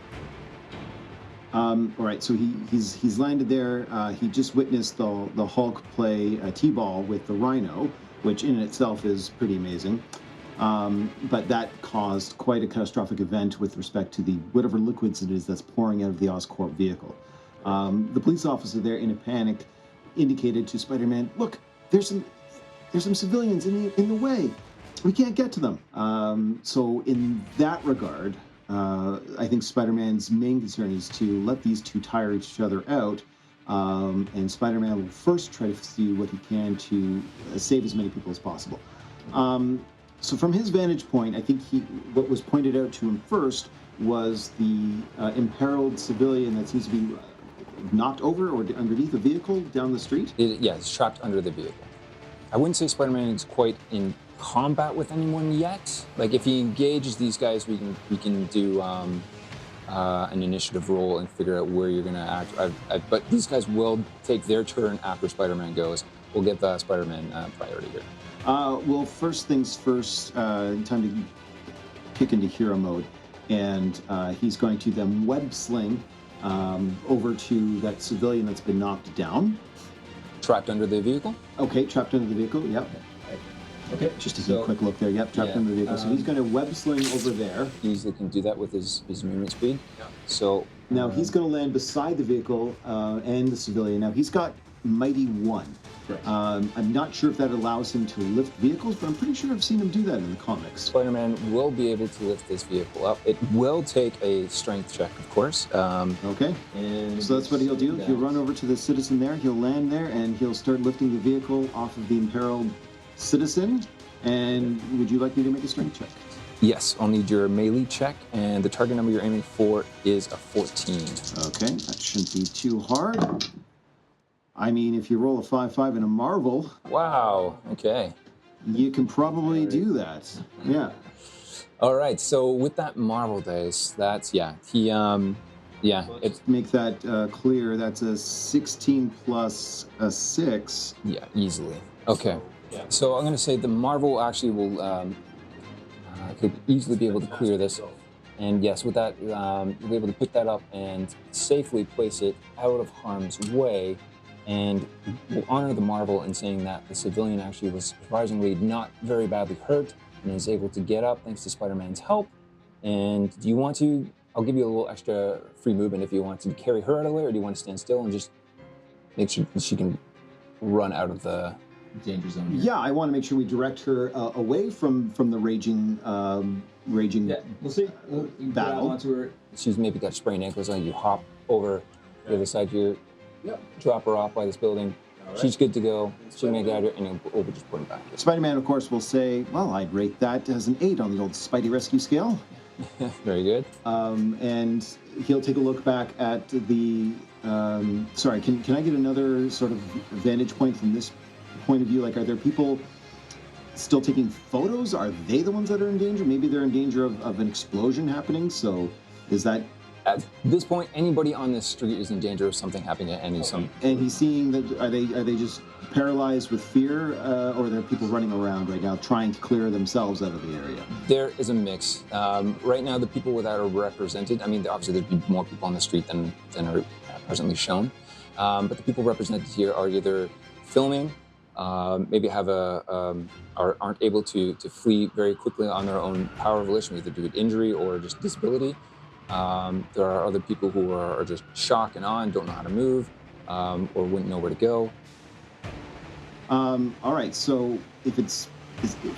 All right, so he's landed there. He just witnessed the Hulk play a T-ball with the Rhino, which in itself is pretty amazing. But that caused quite a catastrophic event with respect to the whatever liquids it is that's pouring out of the Oscorp vehicle. The police officer there, in a panic, indicated to Spider-Man, "Look, there's some civilians in the way. We can't get to them." So in that regard, I think Spider-Man's main concern is to let these two tire each other out, and Spider-Man will first try to see what he can to save as many people as possible. So from his vantage point, I think what was pointed out to him first was the imperiled civilian that seems to be knocked over or underneath a vehicle down the street. Yeah, it's trapped under the vehicle. I wouldn't say Spider-Man is quite in combat with anyone yet. Like if he engages these guys, we can do an initiative roll and figure out where you're gonna act. But these guys will take their turn after Spider-Man goes. We'll get the Spider-Man priority here. Well, first things first, time to kick into hero mode. And he's going to then web sling over to that civilian that's been knocked down. Trapped under the vehicle? Okay, trapped under the vehicle, yep. Okay. Just taking a quick look there, yep, trapped under the vehicle. So he's going to web sling over there. He easily can do that with his movement speed. Yeah. So now he's going to land beside the vehicle and the civilian. Now he's got Mighty 1. Right. I'm not sure if that allows him to lift vehicles, but I'm pretty sure I've seen him do that in the comics. Spider-Man will be able to lift this vehicle up. It will take a strength check, of course. Okay. And so that's what he'll do. He'll run over to the citizen there. He'll land there, and he'll start lifting the vehicle off of the imperiled citizen. And would you like me to make a strength check? Yes, I'll need your melee check, and the target number you're aiming for is a 14. Okay, that shouldn't be too hard. I mean, if you roll a 5-5 in a Marvel... Wow, okay. You can probably do that. Yeah. All right, so with that Marvel dice, that's, yeah, Make that clear. That's a 16 plus a 6. Yeah, easily. Okay. Yeah. So I'm going to say the Marvel actually will could easily be able to clear this. And yes, with that, you'll be able to pick that up and safely place it out of harm's way. And we'll honor the Marvel in saying that the civilian actually was surprisingly not very badly hurt and is able to get up thanks to Spider-Man's help. And do you want to, I'll give you a little extra free movement if you want to carry her out of the way, or do you want to stand still and just make sure she can run out of the danger zone here? Yeah, I want to make sure we direct her away from the raging Yeah, we'll see. Battle. Onto her. She's maybe got sprained ankles, and you hop over the other side here. Yep. Drop her off by this building. Right. She's good to go. She'll make out her, and we'll just put her back. Spider-Man, of course, will say, well, I'd rate that as an 8 on the old Spidey rescue scale. Very good. And he'll take a look back at the... sorry, can I get another sort of vantage point from this point of view? Like, are there people still taking photos? Are they the ones that are in danger? Maybe they're in danger of an explosion happening, so is that... At this point, anybody on this street is in danger of something happening at any time. And he's seeing that, are they just paralyzed with fear, or are there people running around right now trying to clear themselves out of the area? There is a mix. Right now, the people that are represented, I mean, obviously there'd be more people on the street than are presently shown, but the people represented here are either filming, maybe have aren't able to flee very quickly on their own power of volition, either due to injury or just disability. There are other people who are just shock and awe and don't know how to move, or wouldn't know where to go. All right, so if it's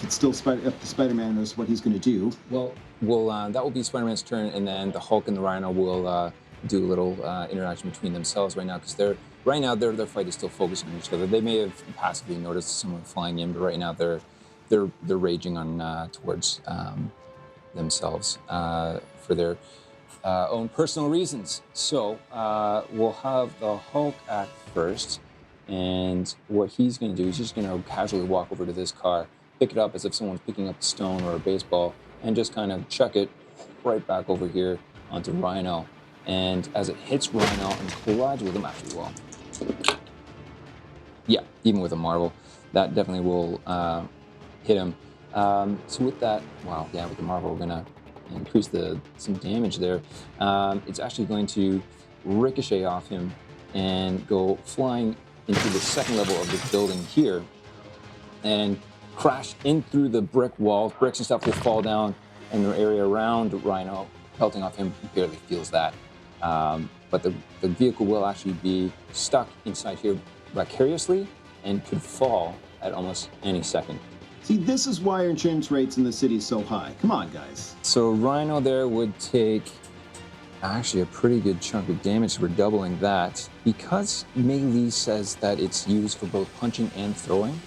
still up to Spider-Man as what he's going to do. Well, that will be Spider-Man's turn, and then the Hulk and the Rhino will do a little interaction between themselves right now, because their fight is still focused on each other. They may have passively noticed someone flying in, but right now they're raging on towards themselves for their own personal reasons. So we'll have the Hulk act first, and what he's going to do is just going to casually walk over to this car, pick it up as if someone's picking up a stone or a baseball, and just kind of chuck it right back over here onto Rhino. And as it hits Rhino and collides with him, actually, well, yeah, even with a Marvel, that definitely will hit him. So with that, wow, yeah, with the Marvel, we're gonna increase some damage there. It's actually going to ricochet off him and go flying into the second level of this building here, and crash in through the brick walls. Bricks and stuff will fall down in the area around Rhino, pelting off him. He barely feels that. But the vehicle will actually be stuck inside here vicariously and could fall at almost any second. See, this is why our insurance rates in the city is so high. Come on, guys. So Rhino there would take actually a pretty good chunk of damage. We're doubling that. Because melee says that it's used for both punching and throwing,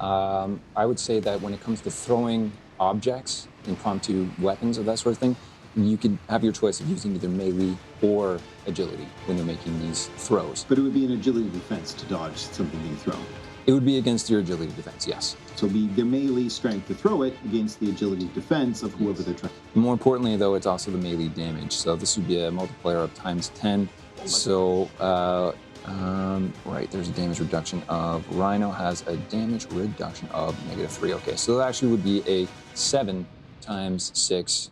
I would say that when it comes to throwing objects, impromptu weapons or that sort of thing, you could have your choice of using either melee or agility when you're making these throws. But it would be an agility defense to dodge something being thrown. It would be against your agility defense, yes. So it'd be their melee strength to throw it against the agility defense of whoever they're trying. More importantly, though, it's also the melee damage. So this would be a multiplier of ×10. So, right, there's a damage reduction of... Rhino has a damage reduction of -3. Okay, so that actually would be a 7 × 6,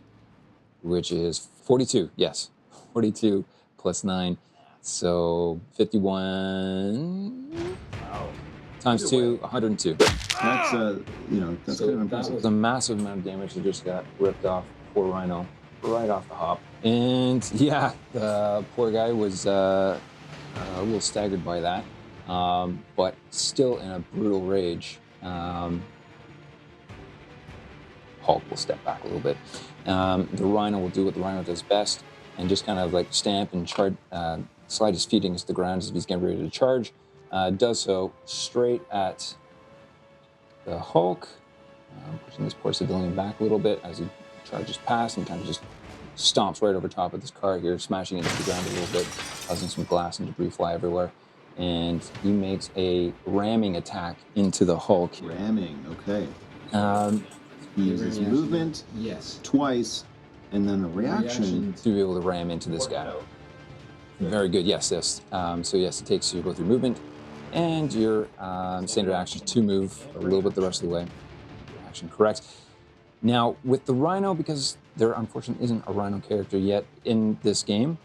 which is 42. Yes, 42 plus 9. So 51 times 2, 102. That's that's So kind of that impressive. was a massive amount of damage that just got ripped off poor Rhino right off the hop. And yeah, the poor guy was a little staggered by that, but still in a brutal rage. Hulk will step back a little bit. The Rhino will do what the Rhino does best and just kind of like stamp and slide his feet against the ground as if he's getting ready to charge. Does so straight at the Hulk, pushing this poor civilian back a little bit as he charges past and kind of just stomps right over top of this car here, smashing it into the ground a little bit, causing some glass and debris fly everywhere. And he makes a ramming attack into the Hulk here. Ramming, okay. He uses reaction. movement Yes. twice, and then a reaction. To be able to ram into this guy. Very good, yes. So yes, it takes you both your movement and your standard action to move a little bit the rest of the way. Action correct. Now, with the Rhino, because there unfortunately isn't a Rhino character yet in this game,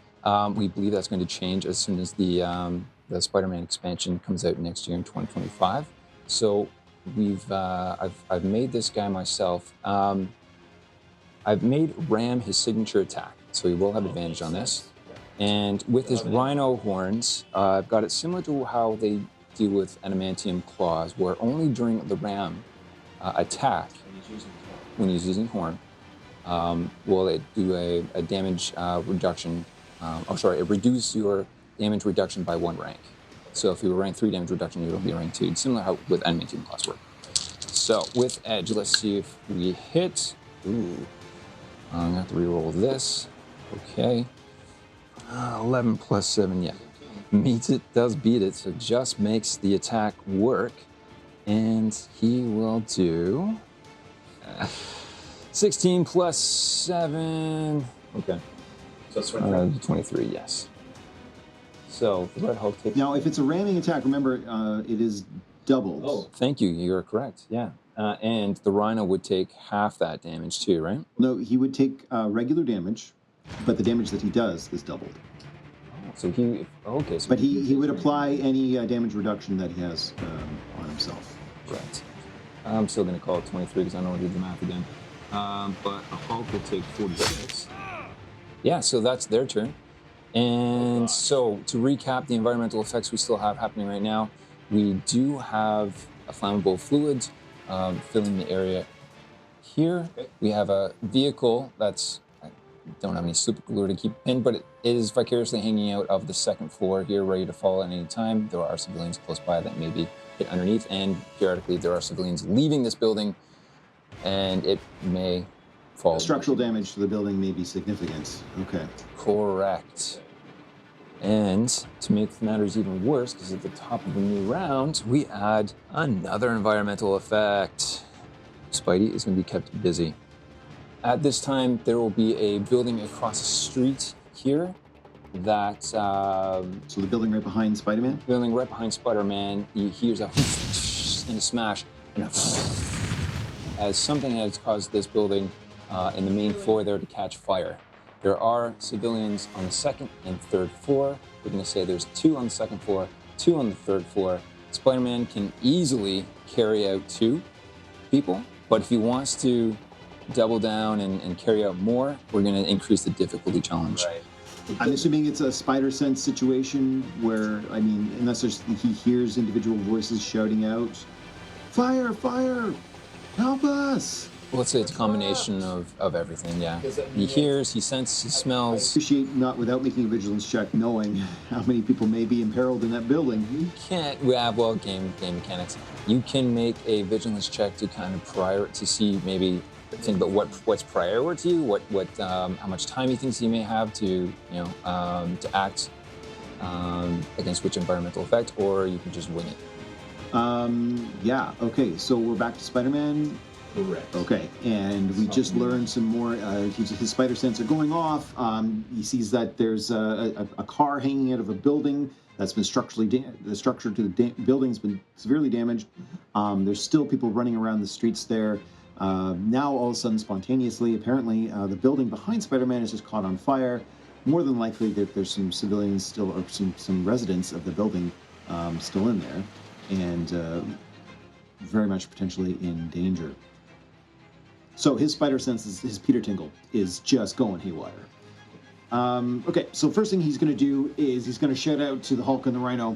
we believe that's going to change as soon as the Spider-Man expansion comes out next year in 2025. So I've made this guy myself. I've made Ram his signature attack, so he will have advantage on this. And with his Rhino horns, I've got it similar to how they deal with adamantium claws, where only during the Ram attack, when he's using horn, will it do a damage reduction. It reduces your damage reduction by 1 rank. So if you were rank 3 damage reduction, you will be rank 2, similar how with adamantium claws work. So with edge, let's see if we hit. Ooh, I'm gonna have to reroll this. Okay. 11 plus 7, yeah. Meets it, does beat it, so just makes the attack work. And he will do 16 plus 7. Okay. So that's 23. 23, yes. So the Red Hulk takes. Now, if it's a ramming attack, remember it is doubled. Oh. Thank you, you're correct, yeah. And the Rhino would take half that damage too, right? No, he would take regular damage, but the damage that he does is doubled. So he, okay. So But he would apply any damage reduction that he has on himself. Right. I'm still going to call it 23 because I don't want to do the math again. But a Hulk will take 46. Yeah, so that's their turn. And so to recap the environmental effects we still have happening right now, we do have a flammable fluid filling the area here. We have a vehicle that's don't have any super glue to keep in, but it is vicariously hanging out of the second floor here, ready to fall at any time. There are civilians close by that may be hit underneath, and periodically there are civilians leaving this building, and it may fall. Structural damage to the building may be significant. Okay. Correct. And to make matters even worse, because at the top of the new round, we add another environmental effect. Spidey is going to be kept busy. At this time, there will be a building across the street here that... So the building right behind Spider-Man? Building right behind Spider-Man, he hears a and a smash, and as something has caused this building in the main floor there to catch fire. There are civilians on the second and third floor. We're going to say there's 2 on the second floor, 2 on the third floor. Spider-Man can easily carry out 2 people, but if he wants to double down and carry out more, we're going to increase the difficulty challenge. Right. I'm assuming it's a spider sense situation where, I mean, unless he hears individual voices shouting out, "Fire, fire, help us!" Well, let's say it's a combination of everything, yeah. He hears, he senses, he I smells. appreciate not without making a vigilance check, knowing how many people may be imperiled in that building. You can't, well, game mechanics. You can make a vigilance check to kind of to see maybe, think about what's prior to you, how much time he thinks he may have to, to act against which environmental effect, or you can just wing it. Yeah, okay, so we're back to Spider-Man. Correct. Okay, and we just learned some more. His spider sense are going off. He sees that there's a car hanging out of a building that's been the structure to the building's been severely damaged. There's still people running around the streets there. Now, all of a sudden, spontaneously, apparently, the building behind Spider-Man is just caught on fire. More than likely, that there's some civilians still, or some residents of the building still in there, and very much potentially in danger. So his spider sense, his Peter Tingle, is just going haywire. Okay, so first thing he's going to do is he's going to shout out to the Hulk and the Rhino,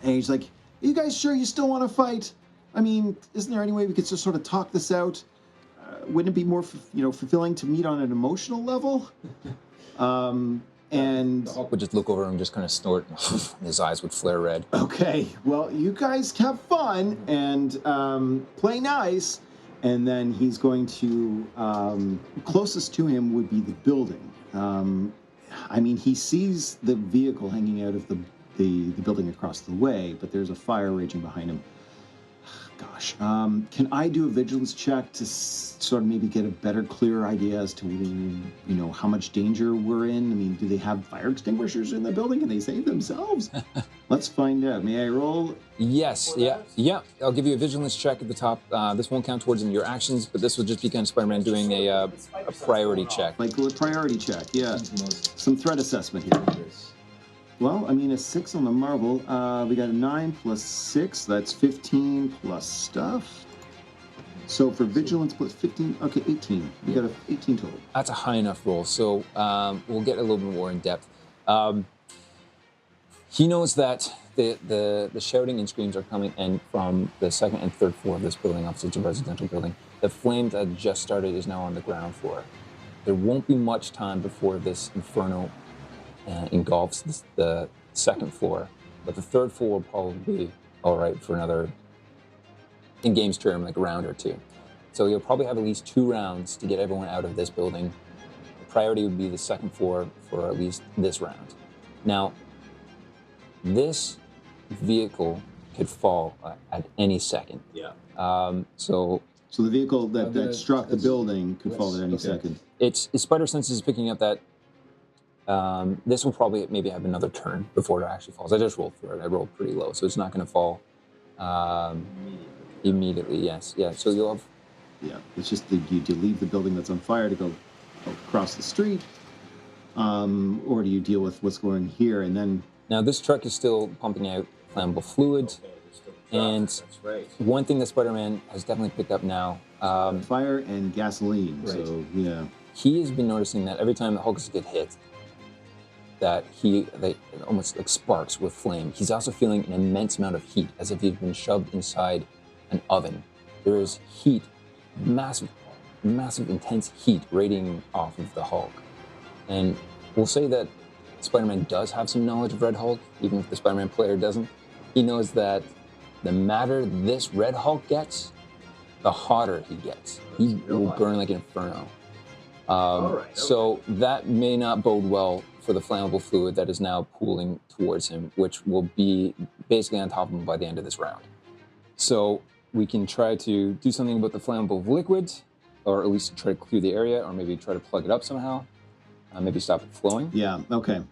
and he's like, "Are you guys sure you still want to fight? I mean, isn't there any way we could just sort of talk this out? Wouldn't it be more, fulfilling to meet on an emotional level?" And The Hulk would just look over and just kind of snort, and his eyes would flare red. Okay, well, you guys have fun and play nice. And then he's going to, closest to him would be the building. I mean, he sees the vehicle hanging out of the building across the way, but there's a fire raging behind him. Gosh, can I do a vigilance check to sort of maybe get a better, clearer idea as to, how much danger we're in? I mean, do they have fire extinguishers in the building? Can they save themselves? Let's find out. May I roll? Yes, yeah. I'll give you a vigilance check at the top. This won't count towards your actions, but this will just be kind of Spider-Man doing a priority check. Like a priority check, yeah. Some threat assessment here. Well, I mean, a 6 on the Marvel. We got a 9 plus 6. That's 15 plus stuff. So for vigilance plus 15, okay, 18. We got a 18 total. That's a high enough roll, so we'll get a little bit more in depth. He knows that the shouting and screams are coming in from the second and third floor of this building, opposite the residential building. The flame that just started is now on the ground floor. There won't be much time before this inferno engulfs the second floor, but the third floor will probably be all right for another, in game's term, like a round or 2. So you'll probably have at least 2 rounds to get everyone out of this building. The priority would be the second floor for at least this round. Now, this vehicle could fall at any second. Yeah. So the vehicle that struck the building could fall at any second. Its spider sense is picking up that this will probably maybe have another turn before it actually falls. I just rolled for it. I rolled pretty low, so it's not going to fall immediately. Yes, yeah. So you'll have. Yeah, it's just do you leave the building that's on fire to go across the street, or do you deal with what's going here and then? Now this truck is still pumping out flammable fluid, and one thing that Spider-Man has definitely picked up now. Fire and gasoline. Right. So yeah. He has been noticing that every time the Hulk gets hit, that they almost like sparks with flame. He's also feeling an immense amount of heat, as if he'd been shoved inside an oven. There is heat, massive, intense heat radiating off of the Hulk. And we'll say that Spider-Man does have some knowledge of Red Hulk, even if the Spider-Man player doesn't. He knows that the madder this Red Hulk gets, the hotter he gets. He will burn like an inferno. So that may not bode well for the flammable fluid that is now pooling towards him, which will be basically on top of him by the end of this round. So we can try to do something about the flammable liquid, or at least try to clear the area, or maybe try to plug it up somehow. Maybe stop it flowing. Yeah, okay.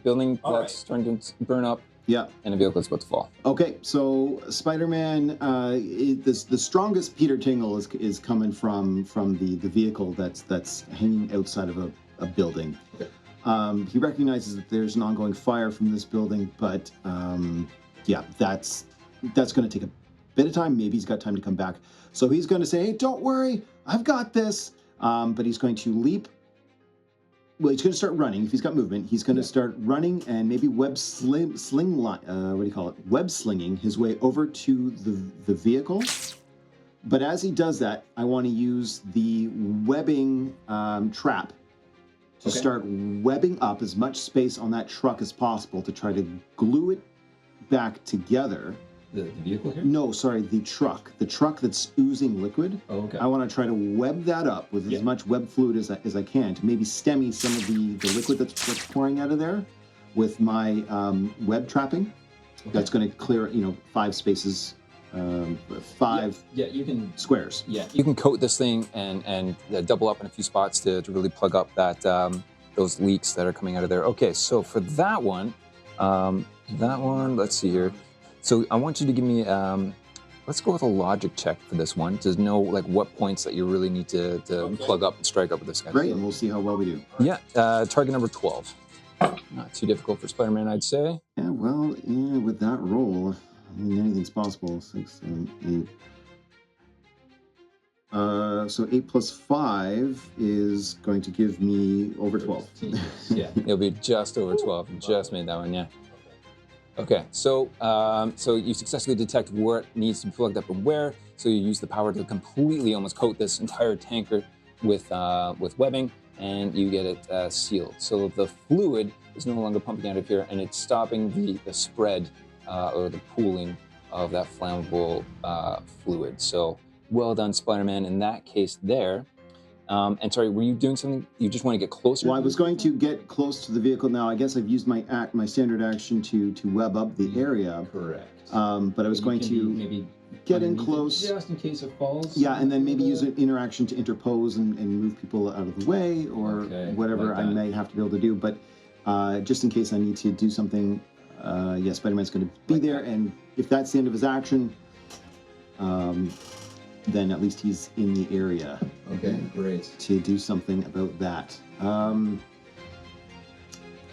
Building that's starting to burn up. Yeah. And the vehicle is about to fall. Okay, so Spider-Man, the strongest Peter Tingle is coming from the vehicle that's hanging outside of a building. Okay. He recognizes that there's an ongoing fire from this building, but yeah, that's going to take a bit of time. Maybe he's got time to come back. So he's going to say, "Hey, don't worry, I've got this." But he's going to leap. Well, he's going to start running. If he's got movement, he's going to start running and maybe web slinging his way over to the vehicle. But as he does that, I want to use the webbing trap to start webbing up as much space on that truck as possible to try to glue it back together. The vehicle here? No, sorry, the truck. The truck that's oozing liquid. Oh, okay. I want to try to web that up with as much web fluid as I can to maybe stemmy some of the liquid that's pouring out of there with my web trapping. Okay. That's going to clear, 5 spaces, 5 you can squares. Yeah, you can coat this thing and double up in a few spots to really plug up that those leaks that are coming out of there. Okay, so for that one, let's see here. So I want you to give me, let's go with a logic check for this one to know like what points that you really need to plug up and strike up with this guy. Great, and we'll see how well we do. Yeah, target number 12. Not too difficult for Spider-Man, I'd say. Yeah, well, with that roll, I mean, anything's possible. 6, 7, 8. So 8 plus 5 is going to give me over 12. Yeah, it'll be just over 12. You just made that one, yeah. Okay, so you successfully detect where it needs to be plugged up and where. So you use the power to completely almost coat this entire tanker with webbing, and you get it sealed. So the fluid is no longer pumping out of here, and it's stopping the spread or the pooling of that flammable fluid. So well done, Spider-Man, in that case there. And sorry, were you doing something? You just want to get closer? Well, I was going to get close to the vehicle. Now, I guess I've used my standard action to web up the area. Correct. But I was going to maybe get in close. Just in case it falls? Yeah, and then maybe use an interaction to interpose and move people out of the way or whatever like I may have to be able to do. But just in case I need to do something, Spider-Man's going to be there. And if that's the end of his action, then at least he's in the area. Okay, great. To do something about that.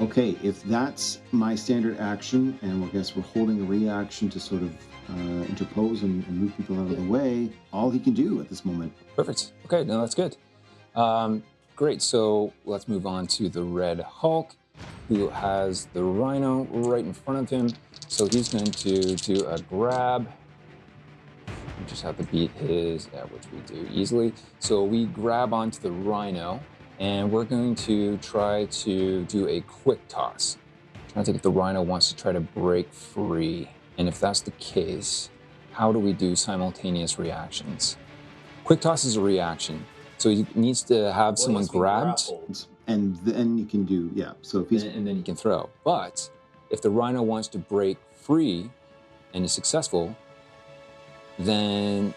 Okay, if that's my standard action, and I guess we're holding a reaction to sort of interpose and move people out of the way, all he can do at this moment. Perfect. Okay, no, that's good. Great, so let's move on to the Red Hulk, who has the Rhino right in front of him. So he's going to do a grab. We just have to beat his, which we do easily. So we grab onto the Rhino, and we're going to try to do a quick toss. Trying to think if the Rhino wants to try to break free. And if that's the case, how do we do simultaneous reactions? Quick toss is a reaction. So he needs to have someone grabbed. And then you can do, so if he's... And then he can throw. But if the Rhino wants to break free and is successful, then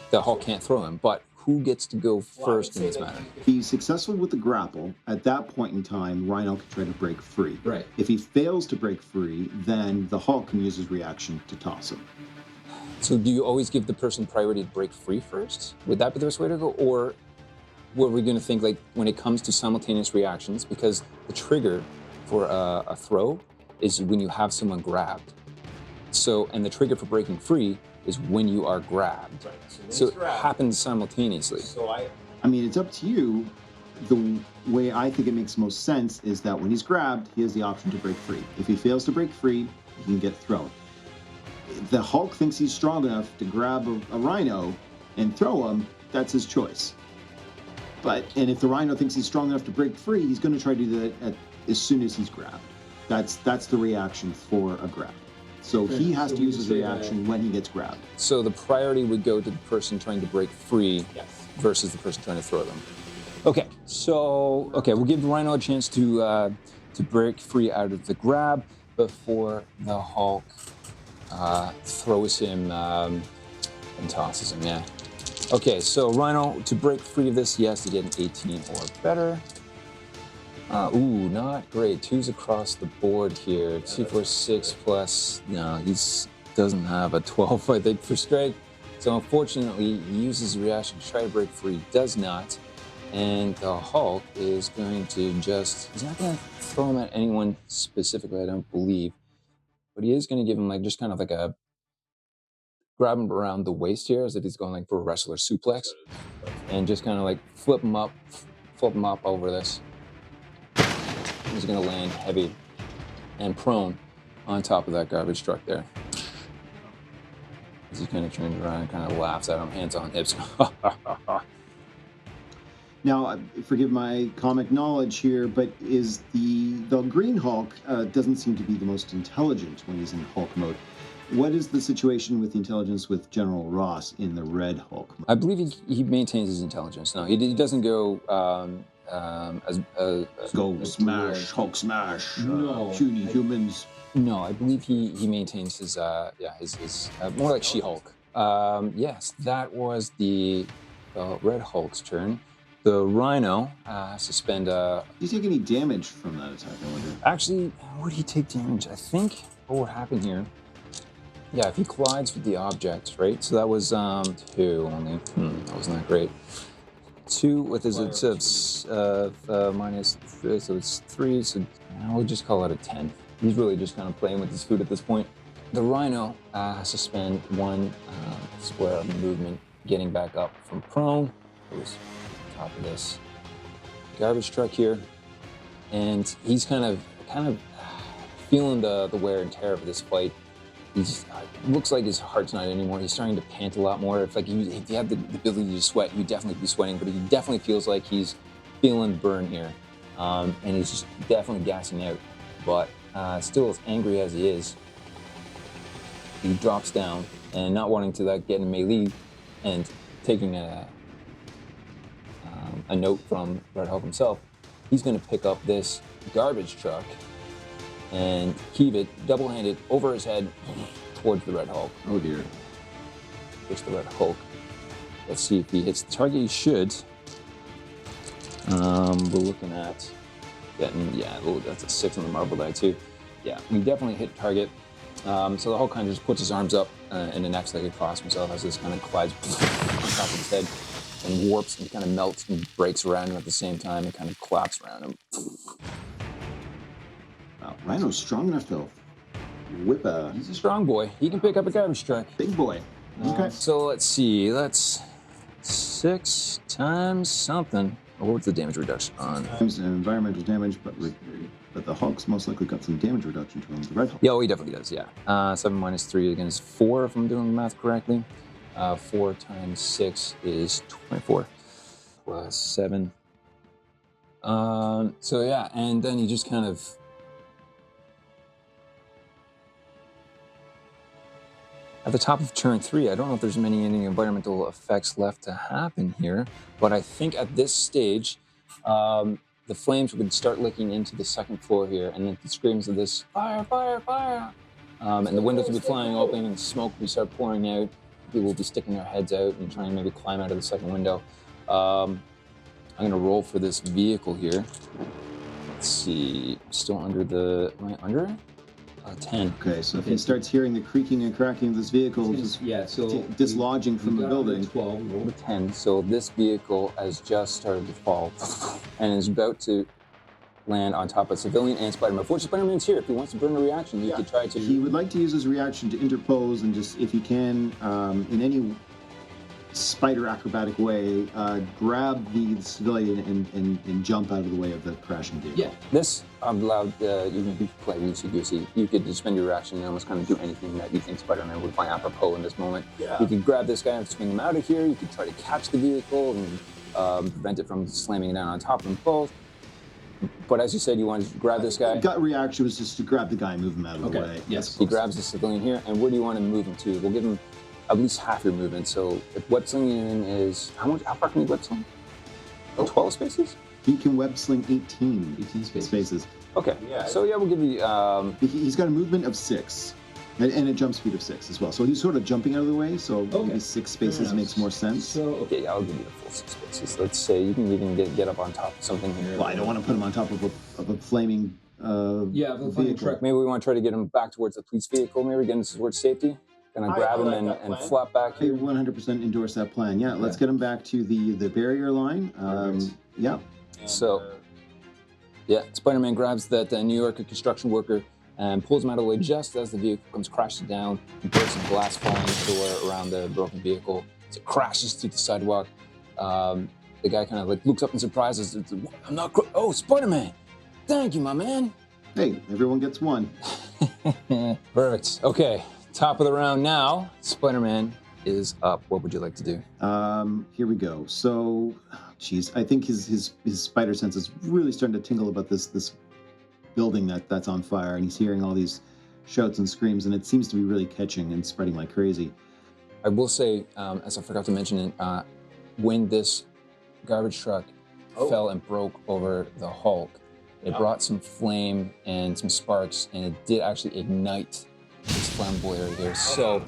the Hulk can't throw him. But who gets to go first in this matter? If he's successful with the grapple, at that point in time, Rhino can try to break free. Right. If he fails to break free, then the Hulk can use his reaction to toss him. So do you always give the person priority to break free first? Would that be the best way to go? Or were we going to think like when it comes to simultaneous reactions, because the trigger for a throw is when you have someone grabbed. So, and the trigger for breaking free is when you are grabbed. Right. So it happens simultaneously. So I mean, it's up to you. The way I think it makes most sense is that when he's grabbed, he has the option to break free. If he fails to break free, he can get thrown. The Hulk thinks he's strong enough to grab a Rhino and throw him. That's his choice. And if the Rhino thinks he's strong enough to break free, he's going to try to do that as soon as he's grabbed. That's the reaction for a grab. So he has to use his reaction when he gets grabbed. So the priority would go to the person trying to break free versus the person trying to throw them. Okay, so we'll give the Rhino a chance to break free out of the grab before the Hulk throws him and tosses him. Yeah. Okay, so Rhino, to break free of this, he has to get an 18 or better. Ooh, not great. 2s across the board here. 2, 4, 6 plus. No, he doesn't have a 12, I think, for strength. So unfortunately, he uses his reaction to try to break free. Does not. And the Hulk is going to he's not going to throw him at anyone specifically, I don't believe. But he is going to give him just kind of like a grab him around the waist here as if he's going for a wrestler suplex. And just kind of flip him up over this. He's going to land heavy and prone on top of that garbage truck there. As he kind of turns around and kind of laughs at him, hands on hips. Now, forgive my comic knowledge here, but is the Green Hulk doesn't seem to be the most intelligent when he's in Hulk mode. What is the situation with the intelligence with General Ross in the Red Hulk mode? I believe he maintains his intelligence. No, he doesn't go smash, Hulk smash, puny humans. No, I believe he maintains his more like She-Hulk. Yes, that was the Red Hulk's turn. The Rhino has to spend. Do you take any damage from that attack? I wonder. Actually, would he take damage? I think what would happen here. Yeah, if he collides with the object, right? So that was 2 only. That was not great. 2 with his minus 3, so it's 3. So we'll just call it a 10. He's really just kind of playing with his food at this point. The Rhino has to spend 1 square of movement getting back up from prone. Goes top of this garbage truck here, and he's kind of feeling the wear and tear of this fight. He's looks like his heart's not anymore. He's starting to pant a lot more. If you had the ability to sweat, you'd definitely be sweating, but he definitely feels like he's feeling the burn here, and he's just definitely gassing out. But still, as angry as he is, he drops down and not wanting to get in melee and taking a note from Red Hulk himself, he's going to pick up this garbage truck and heave it double-handed over his head towards the Red Hulk. Oh dear. Push the Red Hulk. Let's see if he hits the target. He should. We're looking at getting, that's a 6 on the Marvel die too. Yeah, we definitely hit target. So the Hulk kind of just puts his arms up and then acts like a cross himself as this kind of collides on top of his head and warps and kind of melts and breaks around him at the same time and kind of collapses around him. Wow, Rhino's strong enough to whip He's a strong boy. He can pick up a garbage truck. Big boy. Okay. So let's see. That's 6 times something. What was the damage reduction on? Environmental damage, but the Hulk's most likely got some damage reduction to him. The Red Hulk. Yeah, he definitely does, yeah. 7 minus 3 against 4, if I'm doing the math correctly. 4 times 6 is 24. Plus 7. So yeah, and then he just kind of... At the top of turn 3, I don't know if there's any environmental effects left to happen here, but I think at this stage, the flames would start licking into the second floor here, and then the screams of this, fire, fire, fire, and the windows will be flying open, and smoke will start pouring out. People will be sticking their heads out and trying to maybe climb out of the second window. I'm gonna roll for this vehicle here. Let's see, still under the, am I under it? 10. Okay, so if he starts hearing the creaking and cracking of this vehicle, dislodging from the building. 12, roll a 10. So this vehicle has just started to fall and is about to land on top of civilian and Spider-Man. Unfortunately, Spider-Man's here. If he wants to burn a reaction, he could try to. He would like to use his reaction to interpose and just, if he can, in any spider acrobatic way, grab the civilian and jump out of the way of the crashing vehicle. Yeah, this allowed you can play loosey-goosey. You could just spend your reaction and almost kind of do anything that you think Spider-Man would find apropos in this moment. Yeah. You could grab this guy and swing him out of here. You could try to catch the vehicle and prevent it from slamming down on top of them both. But as you said, you wanted to grab this guy. Gut reaction was just to grab the guy and move him out of the way. Yes. He grabs the civilian here, and where do you want to move him to? We'll give him at least half your movement. So if web slinging is how far can you web sling? 12 spaces? He can web sling 18 spaces. Okay. Yeah. So yeah, we'll give you. He's got a movement of 6. And a jump speed of 6 as well. So he's sort of jumping out of the way, so maybe 6 spaces makes more sense. So, okay, yeah, I'll give you the full 6 spaces. Let's say you can even get up on top of something here. Well, I don't want to put him on top of a flaming vehicle. Truck. Maybe we want to try to get him back towards the police vehicle, maybe get him towards safety. Kind of grab him and flap back I here. 100% endorse that plan. Yeah, let's get him back to the barrier line. Yeah. So, yeah, Spider-Man grabs that New Yorker construction worker and pulls him out of the way just as the vehicle comes crashing down and breaks some glass falling everywhere around the broken vehicle. As it crashes through the sidewalk, the guy kind of like looks up in surprise. I'm not. Oh, Spider-Man! Thank you, my man. Hey, everyone gets one. Perfect. Okay, top of the round now. Spider-Man is up. What would you like to do? Here we go. So, geez, I think his spider sense is really starting to tingle about this building that's on fire, and he's hearing all these shouts and screams, and it seems to be really catching and spreading like crazy. I will say, as I forgot to mention it, when this garbage truck fell and broke over the Hulk, it brought some flame and some sparks, and it did actually ignite this flammable area here. So,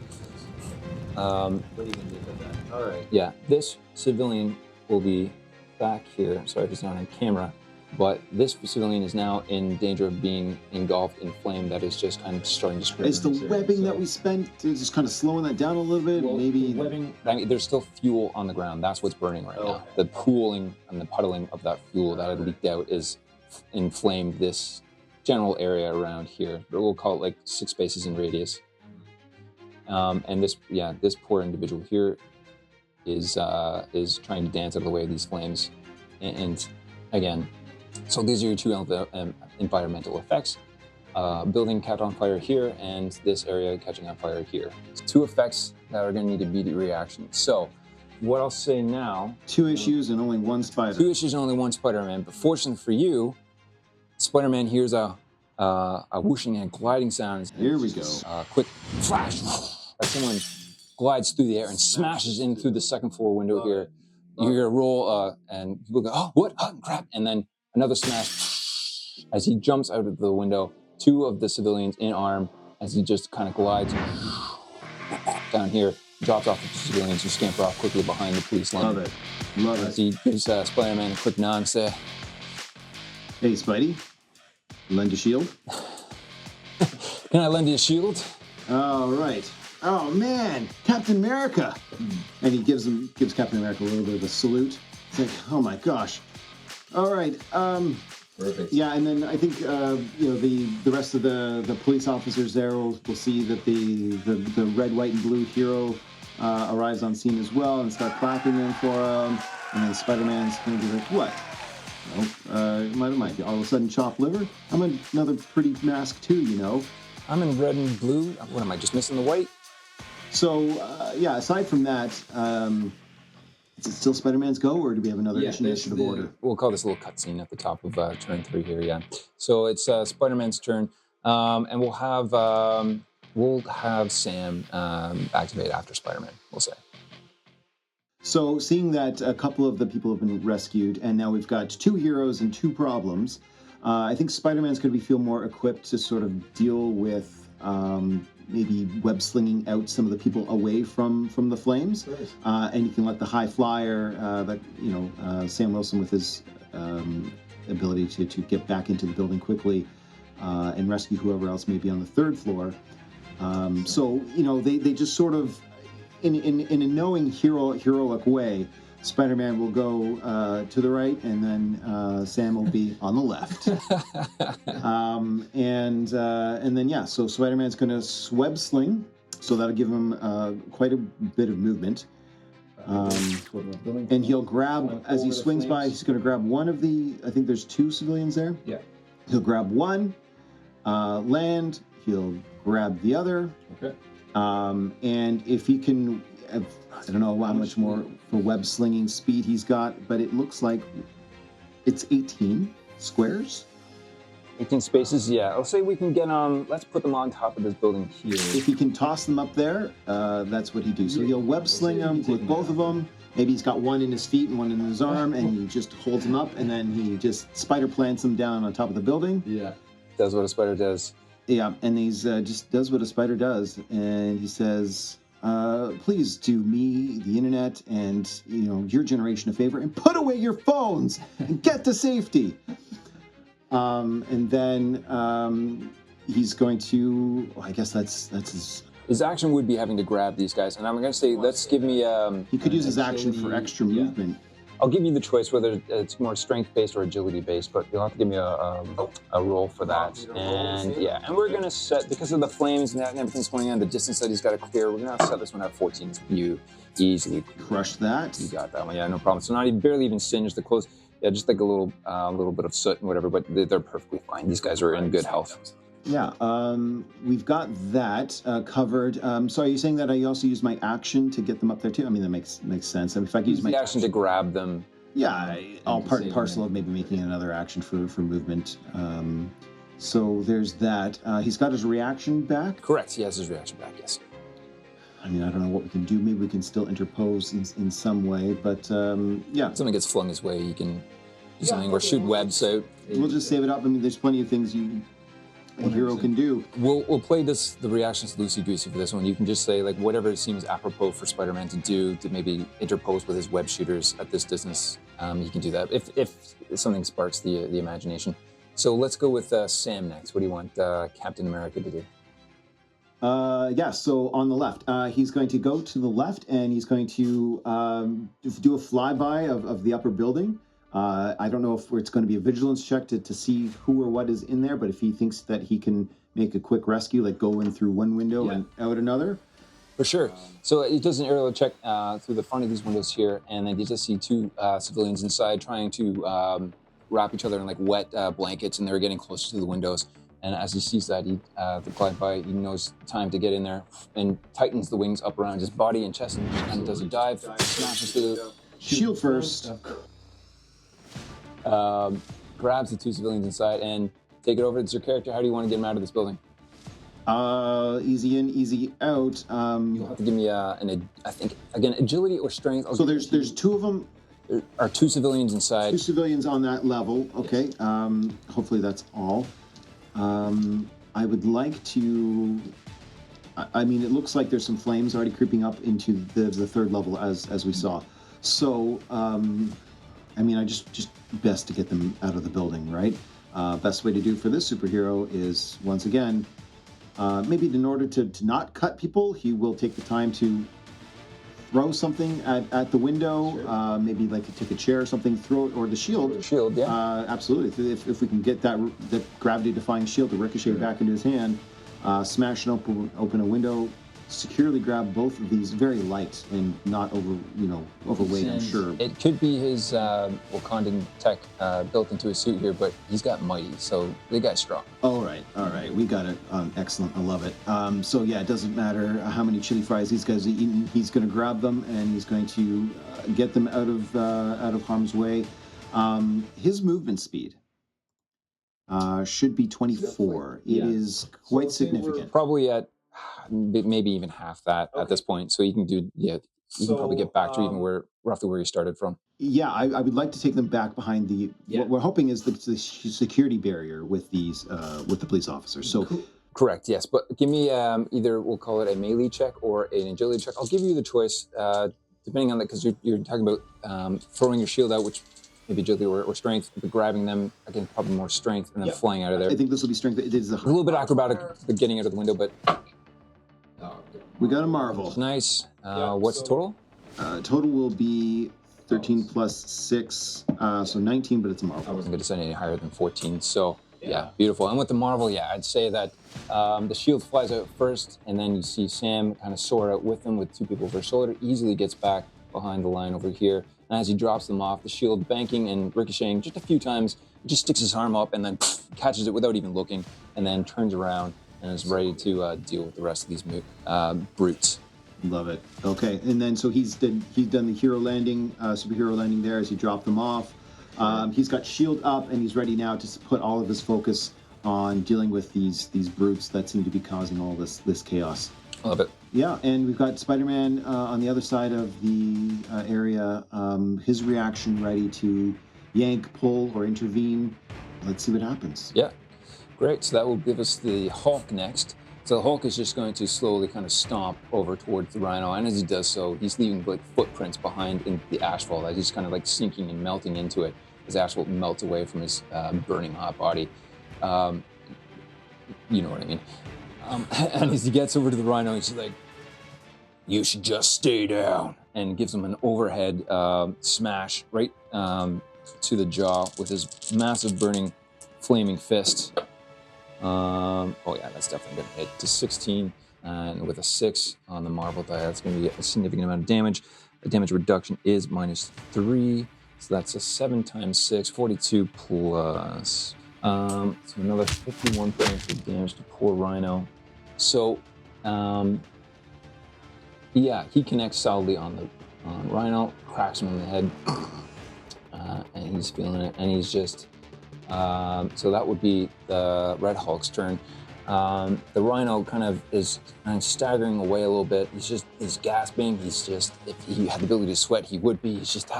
What are you going to do with that? All right. yeah, this civilian will be back here. Sorry if it's not on camera. But this civilian is now in danger of being engulfed in flame that is just kind of starting to spread. Is the webbing that we spent just kind of slowing that down a little bit? Well, maybe the webbing, I mean, there's still fuel on the ground. That's what's burning right now. The pooling and the puddling of that fuel that had leaked out is inflamed this general area around here. We'll call it like 6 spaces in radius. And this poor individual here is trying to dance out of the way of these flames. And again, so these are your 2 environmental effects. Building catch on fire here, and this area catching on fire here. It's 2 effects that are going to need immediate reaction. So what I'll say now... 2 issues and only 1 spider. 2 issues and only 1 Spider-Man. But fortunately for you, Spider-Man hears a whooshing and gliding sound. Here we go. Quick flash as someone glides through the air and smashes in through the 2nd floor window here. You hear a roll, and people go, oh, what? Oh, crap. And then another smash as he jumps out of the window. 2 of the civilians in arm as he just kind of glides down here, drops off the civilians who scamper off quickly behind the police line. Love it. Love As it. he gives Spider-Man a quick nod and say, Hey, Spidey, lend a shield. can I lend you a shield? All right. Oh man, Captain America! And he gives Captain America a little bit of a salute. It's like, oh my gosh. All right. Perfect. Yeah, and then I think the rest of the police officers there will see that the red, white, and blue hero arrives on scene as well and start clapping them for him. And then Spider-Man's gonna be like, what? Might all of a sudden chopped liver. I'm another pretty mask too, you know. I'm in red and blue. What am I, just missing the white? So, aside from that, is it still Spider-Man's go, or do we have another initiative order? We'll call this a little cutscene at the top of turn 3 here, yeah. So it's Spider-Man's turn, and we'll have Sam activate after Spider-Man, we'll say. So, seeing that a couple of the people have been rescued, and now we've got 2 heroes and 2 problems, I think Spider-Man's going to feel more equipped to sort of deal with maybe web-slinging out some of the people away from the flames. Nice. And you can let the high flyer, Sam Wilson with his ability to get back into the building quickly and rescue whoever else may be on the 3rd floor. They just sort of, in a knowing heroic way, Spider-Man will go to the right, and then Sam will be on the left. So Spider-Man's going to web sling, so that'll give him quite a bit of movement. And he'll grab, as he swings by, he's going to grab one of the, I think there's 2 civilians there. Yeah. He'll grab one, land, he'll grab the other. Okay. And if he can, I don't know how much more for web slinging speed he's got, but it looks like it's 18 squares. 18 spaces, yeah. I'll say we can get on, let's put them on top of this building here. If he can toss them up there, that's what he do. So he'll web sling them with both of them. Maybe he's got one in his feet and one in his arm, and he just holds them up, and then he just spider plants them down on top of the building. Yeah. Does what a spider does. Yeah, and he's just does what a spider does, and he says, please do me, the internet, and your generation a favor, and put away your phones and get to safety. And then he's going to. I guess that's his. His action would be having to grab these guys, and I'm going to say, let's give me. He could use his action for extra movement. I'll give you the choice whether it's more strength-based or agility-based, but you'll have to give me a roll for that. And yeah, and we're gonna set, because of the flames and that and everything's going on, the distance that he's got to clear, we're gonna set this one at 14. You easily crush that. You got that one, yeah, no problem. So not even barely even singed the clothes, yeah, just like a little bit of soot and whatever, but they're perfectly fine. These guys are in good health. Yeah, we've got that covered. So are you saying that I also use my action to get them up there too? I mean, that makes sense. I mean, if I could use my action to grab them. Yeah, all part and parcel of maybe making another action for movement. So there's that. He's got his reaction back. Correct. He has his reaction back. Yes. I mean, I don't know what we can do. Maybe we can still interpose in some way, but yeah. If something gets flung his way, he can do something or shoot webs out. We'll just save it up. I mean, there's plenty of things a hero can do. We'll play the reactions loosey-goosey for this one. You can just say like whatever seems apropos for Spider-Man to do to maybe interpose with his web shooters at this distance. He can do that if something sparks the imagination. So let's go with Sam next. What do you want Captain America to do? Yeah, so on the left, he's going to go to the left and he's going to do a flyby of the upper building. I don't know if it's going to be a vigilance check to see who or what is in there, but if he thinks that he can make a quick rescue, like go in through one window and out another. For sure. So he does an aerial check through the front of these windows here, and then you just see two civilians inside trying to wrap each other in like wet blankets, and they're getting closer to the windows. And as he sees that, the glide by, he knows time to get in there and tightens the wings up around his body and chest and kind of does a dive, smashes through the shield first. Grabs the two civilians inside and take it over. It's your character. How do you want to get him out of this building? Easy in, easy out. You'll have to give me I think again agility or strength. So there's two of them. There are two civilians inside. Two civilians on that level. Okay. Yes. Hopefully that's all. I would like to. I mean, it looks like there's some flames already creeping up into the third level as we saw. So. I mean, I just best to get them out of the building, right? Best way to do for this superhero is, once again, maybe in order to not cut people, he will take the time to throw something at the window, sure. Maybe like take a chair or something, throw it, or the shield. Shield, yeah. Absolutely. If we can get that gravity-defying shield to ricochet back into his hand, smash and open a window, securely grab both of these, very light and not overweight, I'm sure. It could be his Wakandan tech built into his suit here, but he's got mighty, so the guy's strong. All right. We got it. Excellent. I love it. So yeah, it doesn't matter how many chili fries these guys are eating. He's going to grab them and he's going to get them out of harm's way. His movement speed should be 24. It is quite significant. Probably at maybe even half that at this point. So you can do, you can probably get back to even roughly where you started from. Yeah, I would like to take them back behind what we're hoping is the security barrier with the police officers. So. Correct, yes. But give me either, we'll call it a melee check or an agility check. I'll give you the choice, depending on that, because you're talking about throwing your shield out, which maybe agility or strength, but grabbing them, again, probably more strength, and then flying out of there. I think this will be strength. It is a little bit acrobatic, but getting out of the window, but... We got a Marvel. Nice. What's the total? Total will be 13 plus 6, so 19, but it's a Marvel. I wasn't going to send any higher than 14, so yeah, beautiful. And with the Marvel, I'd say that the shield flies out first, and then you see Sam kind of soar out with them with two people over his shoulder, easily gets back behind the line over here. And as he drops them off, the shield banking and ricocheting just a few times, he just sticks his arm up and then catches it without even looking, and then turns around and is ready to deal with the rest of these brutes. Love it. Okay, and then so he's done the hero landing, superhero landing there as he dropped them off. He's got shield up and he's ready now to put all of his focus on dealing with these brutes that seem to be causing all this chaos. Love it. Yeah, and we've got Spider-Man on the other side of the area. His reaction ready to yank, pull, or intervene. Let's see what happens. Yeah, great. So that will give us the Hulk next. So the Hulk is just going to slowly kind of stomp over towards the Rhino, and as he does so, he's leaving like footprints behind in the asphalt as he's kind of like sinking and melting into it. As asphalt melts away from his burning hot body. You know what I mean. And as he gets over to the Rhino, he's like, "You should just stay down," and gives him an overhead smash right to the jaw with his massive burning flaming fist. Oh yeah, that's definitely gonna hit to 16, and with a 6 on the Marvel die, that's gonna be a significant amount of damage. The damage reduction is -3, so that's a 7 times 6, 42 plus. So another 51 points of damage to poor Rhino. So, yeah, he connects solidly on Rhino, cracks him in the head, and he's feeling it, and he's just. So that would be the Red Hulk's turn. The Rhino kind of is staggering away a little bit. He's gasping. If he had the ability to sweat, he would be. He's just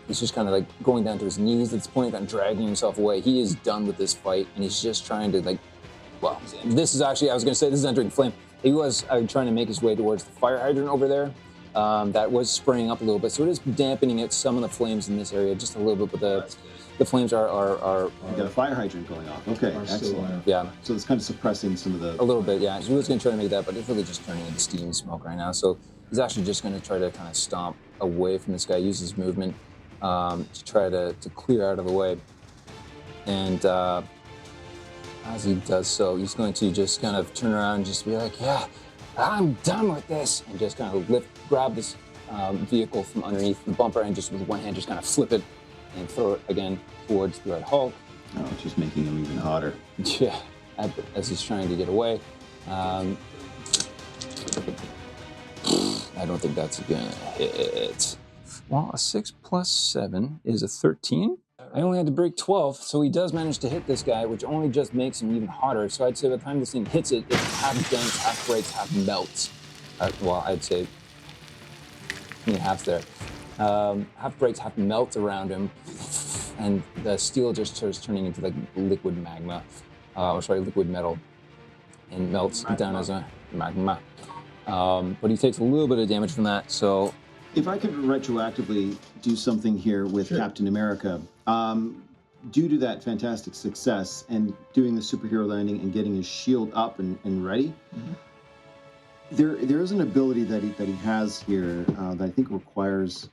he's just kind of like going down to his knees at this point and dragging himself away. He is done with this fight, and he's just trying to this is actually, I was going to say, this is entering flame. He was trying to make his way towards the fire hydrant over there. That was spraying up a little bit, so it is dampening it some of the flames in this area just a little bit, but the flames are You got a fire hydrant going off. Okay, excellent. Yeah. So it's kind of suppressing some of the. A little bit, yeah. He was going to try to make that, but it's really just turning into steam and smoke right now. So he's actually just going to try to kind of stomp away from this guy, use his movement to try to clear out of the way. And as he does so, he's going to just kind of turn around and just be like, "Yeah, I'm done with this," and just kind of grab this vehicle from underneath the bumper and just with one hand just kind of flip it and throw it again towards the Red Hulk. Oh, it's just making him even hotter. Yeah, as he's trying to get away. I don't think that's gonna hit. Well, a 6 plus 7 is a 13. I only had to break 12, so he does manage to hit this guy, which only just makes him even hotter. So I'd say by the time this thing hits it, it's half dents, half breaks, half melts. Well, I'd say half's there. Half breaks, half melts around him, and the steel just starts turning into like liquid magma, liquid metal, and melts down as a magma. But he takes a little bit of damage from that, so. If I could retroactively do something here with Captain America, due to that fantastic success and doing the superhero landing and getting his shield up and ready, there is an ability that he has here that I think requires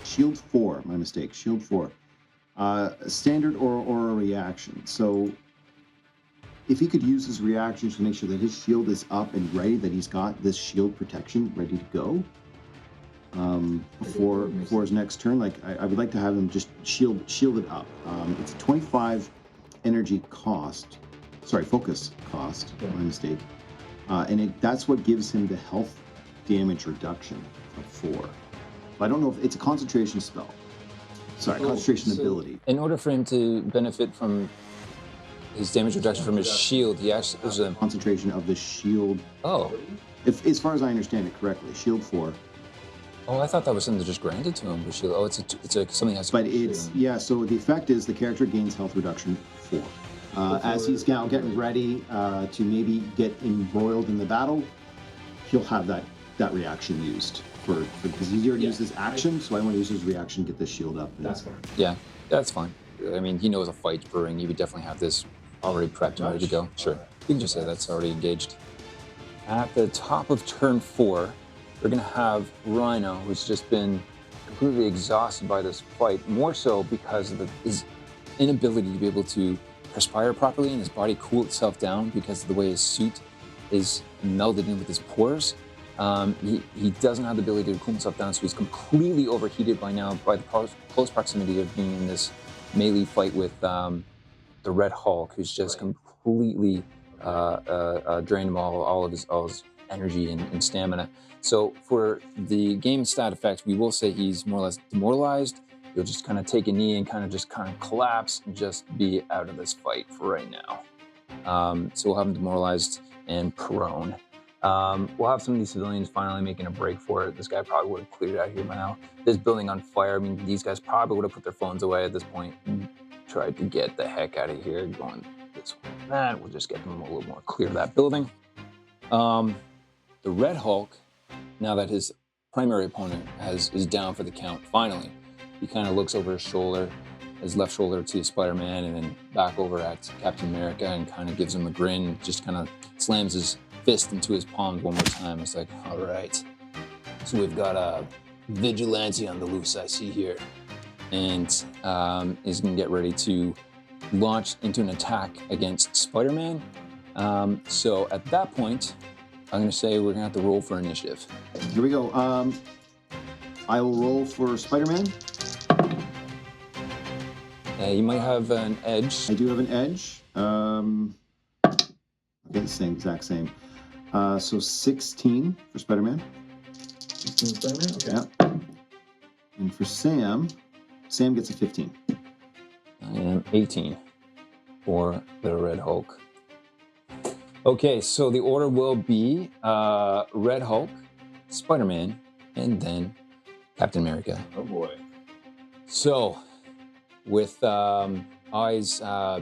Shield 4. My mistake. Shield 4, standard or a reaction. So if he could use his reactions to make sure that his shield is up and ready, that he's got this shield protection ready to go. For his next turn, like I would like to have him just shielded up. It's a 25 energy cost, focus cost. My mistake. And that's what gives him the health damage reduction of 4. But I don't know if it's a concentration spell. Concentration ability. In order for him to benefit from his damage reduction from his shield, he actually there's a concentration of the shield. Oh, as far as I understand it correctly, shield 4. Oh, I thought that was something that just granted to him. Oh, it's something that's. But it's so the effect is the character gains health reduction 4. As he's now getting ready to maybe get embroiled in the battle, he'll have that reaction used because he already used his action. So I want to use his reaction to get this shield up. That's fine. Yeah, that's fine. I mean, he knows a fight's brewing. He would definitely have this already prepped and ready to go. Sure, you can just say that's already engaged. At the top of turn 4. We're going to have Rhino, who's just been completely exhausted by this fight, more so because of his inability to be able to perspire properly and his body cool itself down because of the way his suit is melded in with his pores. He doesn't have the ability to cool himself down, so he's completely overheated by now by the close proximity of being in this melee fight with the Red Hulk, who's just completely drain him all of his energy and stamina. So for the game stat effects, we will say he's more or less demoralized. He'll just kind of take a knee and kind of collapse and just be out of this fight for right now. So we'll have him demoralized and prone. We'll have some of these civilians finally making a break for it. This guy probably would have cleared out here by now. This building on fire. I mean, these guys probably would have put their phones away at this point and tried to get the heck out of here, going this way and that. We'll just get them a little more clear of that building. The Red Hulk, now that his primary opponent is down for the count, finally, he kind of looks over his shoulder, his left shoulder to Spider-Man, and then back over at Captain America and kind of gives him a grin, just kind of slams his fist into his palm one more time. It's like, all right, so we've got a vigilante on the loose, I see here. And is going to get ready to launch into an attack against Spider-Man. So at that point, I'm going to say we're going to have to roll for initiative. Here we go. I will roll for Spider-Man. You might have an edge. I do have an edge. Okay, exact same. So 16 for Spider-Man. 16 Spider-Man? Okay. Yeah. And for Sam gets a 15. I am 18 for the Red Hulk. Okay, so the order will be Red Hulk, Spider-Man, and then Captain America. Oh boy. So, with eyes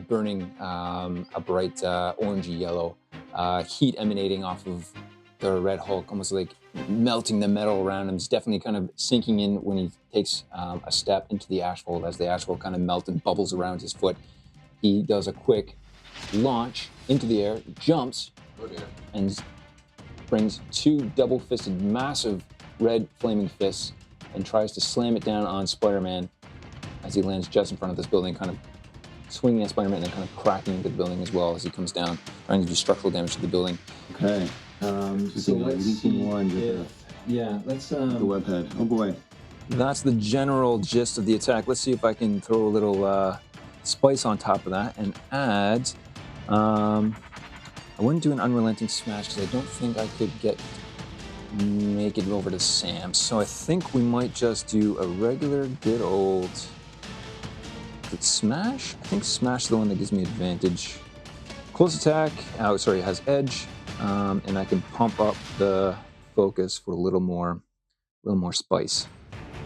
burning a bright orangey yellow, heat emanating off of the Red Hulk, almost like melting the metal around him. It's definitely kind of sinking in when he takes a step into the asphalt, as the asphalt kind of melts and bubbles around his foot. He does a quick launch into the air, jumps, and brings two double-fisted, massive red flaming fists and tries to slam it down on Spider-Man as he lands just in front of this building, kind of swinging at Spider-Man and then kind of cracking into the building as well as he comes down, trying to do structural damage to the building. Okay. So let's see let's the web head. Oh boy. That's the general gist of the attack. Let's see if I can throw a little spice on top of that and add. I wouldn't do an unrelenting smash because I don't think I could make it over to Sam. So I think we might just do a regular good old. Is it smash? I think smash is the one that gives me advantage. Close attack. Oh, sorry, it has edge, and I can pump up the focus for a little more spice.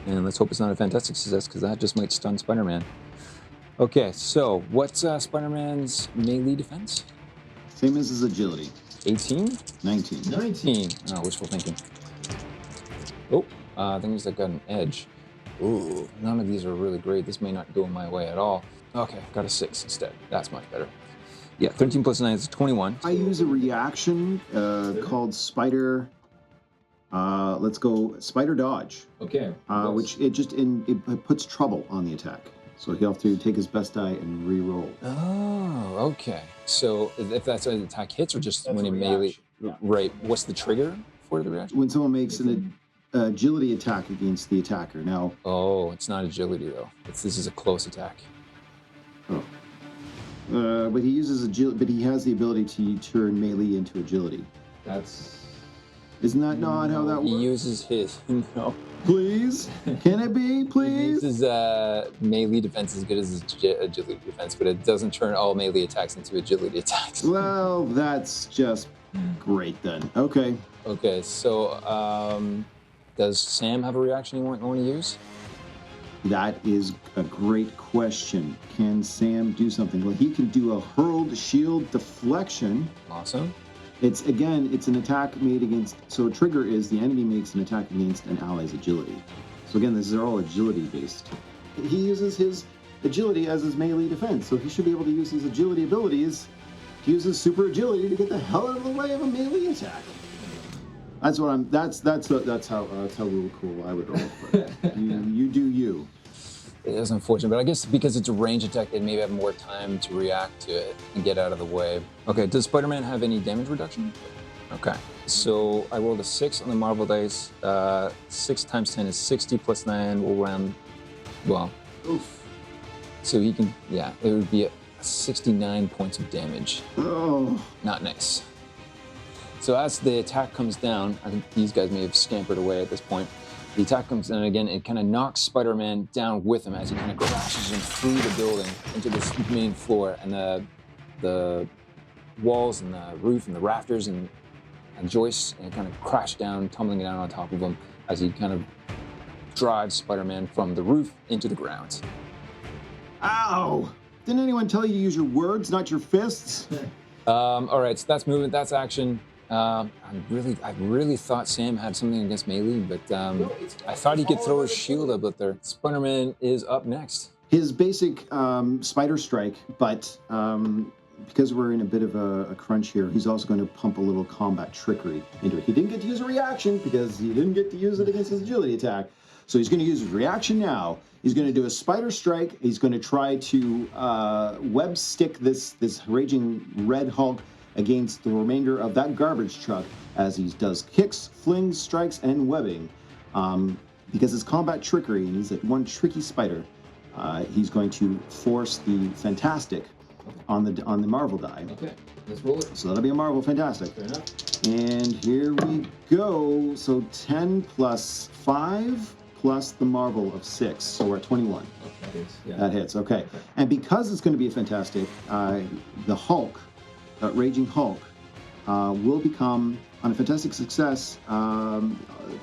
And let's hope it's not a fantastic success because that just might stun Spider-Man. Okay, so what's Spider-Man's melee defense? Same as his agility. 18? 19. 19. Oh, wishful thinking. Oh, I think he's got an edge. Ooh, none of these are really great. This may not go my way at all. Okay, got a 6 instead. That's much better. Yeah, 13 plus 9 is 21. I use a reaction called Spider. Let's go Spider Dodge. Okay. Which it puts trouble on the attack. So he'll have to take his best die and re-roll. Oh, okay. So if that's an attack hits or just That's when a it melee, reaction. Yeah. right? What's the trigger for the reaction? When someone makes an agility attack against the attacker. Now, Oh, it's not agility though. This is a close attack. but he uses agility. But he has the ability to turn melee into agility. Isn't that not how that He works? uses his no. Please, can it be? He Please. uses melee defense as good as his agility defense, but it doesn't turn all melee attacks into agility attacks. Well, that's just great then. Okay. Okay, so does Sam have a reaction you want to use? That is a great question. Can Sam do something? Well, he can do a hurled shield deflection. Awesome. It's an attack made against. So a trigger is the enemy makes an attack against an ally's agility. So again, this is all agility based. He uses his agility as his melee defense, so he should be able to use his agility abilities to use his super agility to get the hell out of the way of a melee attack. That's what I'm. That's how real cool I would roll. But you do you. It is unfortunate, but I guess because it's a range attack, they maybe have more time to react to it and get out of the way. Okay, does Spider-Man have any damage reduction? Okay, so I rolled a 6 on the Marvel dice. 6 times 10 is 60 plus 9 will round, well, oof. So he can, yeah, it would be 69 points of damage. Oh. Not nice. So as the attack comes down, I think these guys may have scampered away at this point. The attack comes down again, it kind of knocks Spider-Man down with him as he kind of crashes him through the building into this main floor, and the walls and the roof and the rafters and joists, and kind of crash down, tumbling down on top of him as he kind of drives Spider-Man from the roof into the ground. Ow! Didn't anyone tell you to use your words, not your fists? All right, so that's movement, that's action. I really thought Sam had something against melee, but I thought he could throw his shield up there. Spider-Man is up next. His basic spider strike, but because we're in a bit of a crunch here, he's also going to pump a little combat trickery into it. He didn't get to use a reaction because he didn't get to use it against his agility attack. So he's going to use his reaction now. He's going to do a spider strike. He's going to try to web stick this raging Red Hulk against the remainder of that garbage truck as he does kicks, flings, strikes, and webbing. Because it's combat trickery and he's one tricky spider, he's going to force the Fantastic on the Marvel die. Okay, let's roll it. So that'll be a Marvel Fantastic. Fair enough. And here we go. So 10 plus 5 plus the Marvel of 6. So we're at 21. Okay, that hits. Yeah. That hits, okay. And because it's going to be a Fantastic, the Hulk, Raging Hulk, will become, on a Fantastic success,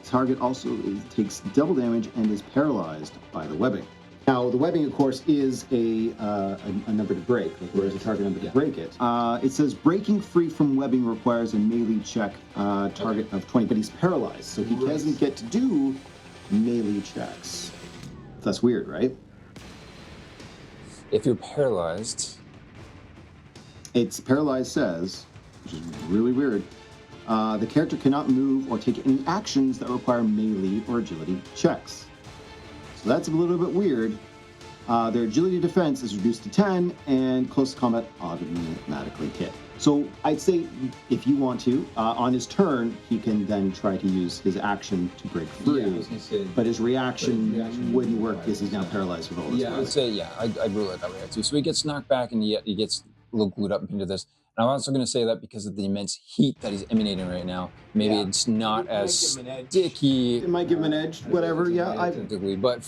target also takes double damage and is paralyzed by the webbing. Now, the webbing, of course, is a number to break. Like, there's a target number to break it. It says breaking free from webbing requires a melee check target of 20, but he's paralyzed, so he doesn't get to do melee checks. That's weird, right? If you're paralyzed... It's paralyzed says, which is really weird, the character cannot move or take any actions that require melee or agility checks. So that's a little bit weird. Their agility defense is reduced to 10, and close combat automatically hit. So I'd say if you want to, on his turn, he can then try to use his action to break free. Yeah, I was gonna say, but his reaction wouldn't work because he's now paralyzed with all this. Yeah, I would say, I'd rule it that way too. So he gets knocked back and he gets a little glued up into this. And I'm also going to say that because of the immense heat that he's emanating right now, maybe it's not as sticky. It might give him an edge, whatever. Technically, but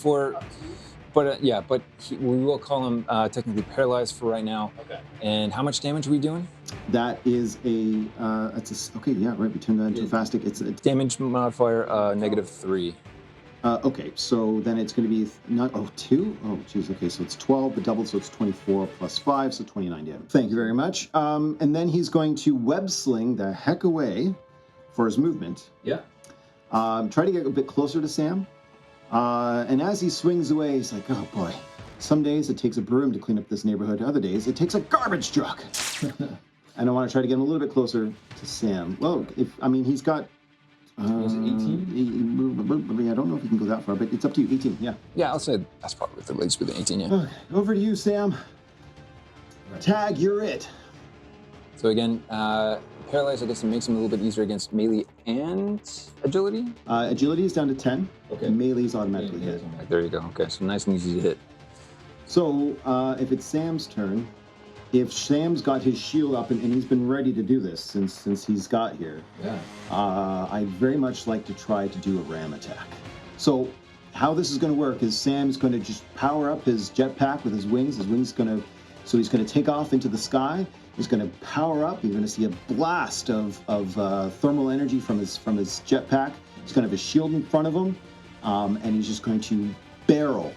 we will call him technically paralyzed for right now. Okay. And how much damage are we doing? That is okay. Yeah, right. We turn that into a Fantastic. It's a damage modifier -3. Okay, so then it's going to be 2? Oh, geez. Okay, so it's 12, but doubled, so it's 24 plus 5, so 29 damage. Thank you very much. And then he's going to web sling the heck away for his movement. Yeah. Try to get a bit closer to Sam. And as he swings away, he's like, oh boy. Some days it takes a broom to clean up this neighborhood. Other days it takes a garbage truck. And I want to try to get him a little bit closer to Sam. Well, he's got... was it 18? I don't know if you can go that far, but it's up to you. 18, yeah. Yeah, I'll say that's probably the least within 18, yeah. Okay, over to you, Sam. Right. Tag, you're it. So again, paralyzed, I guess it makes him a little bit easier against melee and agility? Agility is down to 10. Okay. Melee is automatically hit. There you go. Okay, so nice and easy to hit. So if it's Sam's turn, if Sam's got his shield up and he's been ready to do this since he's got here, I'd very much like to try to do a ram attack. So how this is going to work is Sam's going to just power up his jetpack with his wings. His wings so he's going to take off into the sky. He's going to power up. You're going to see a blast of thermal energy from his jetpack. He's going to have his shield in front of him, and he's just going to barrel,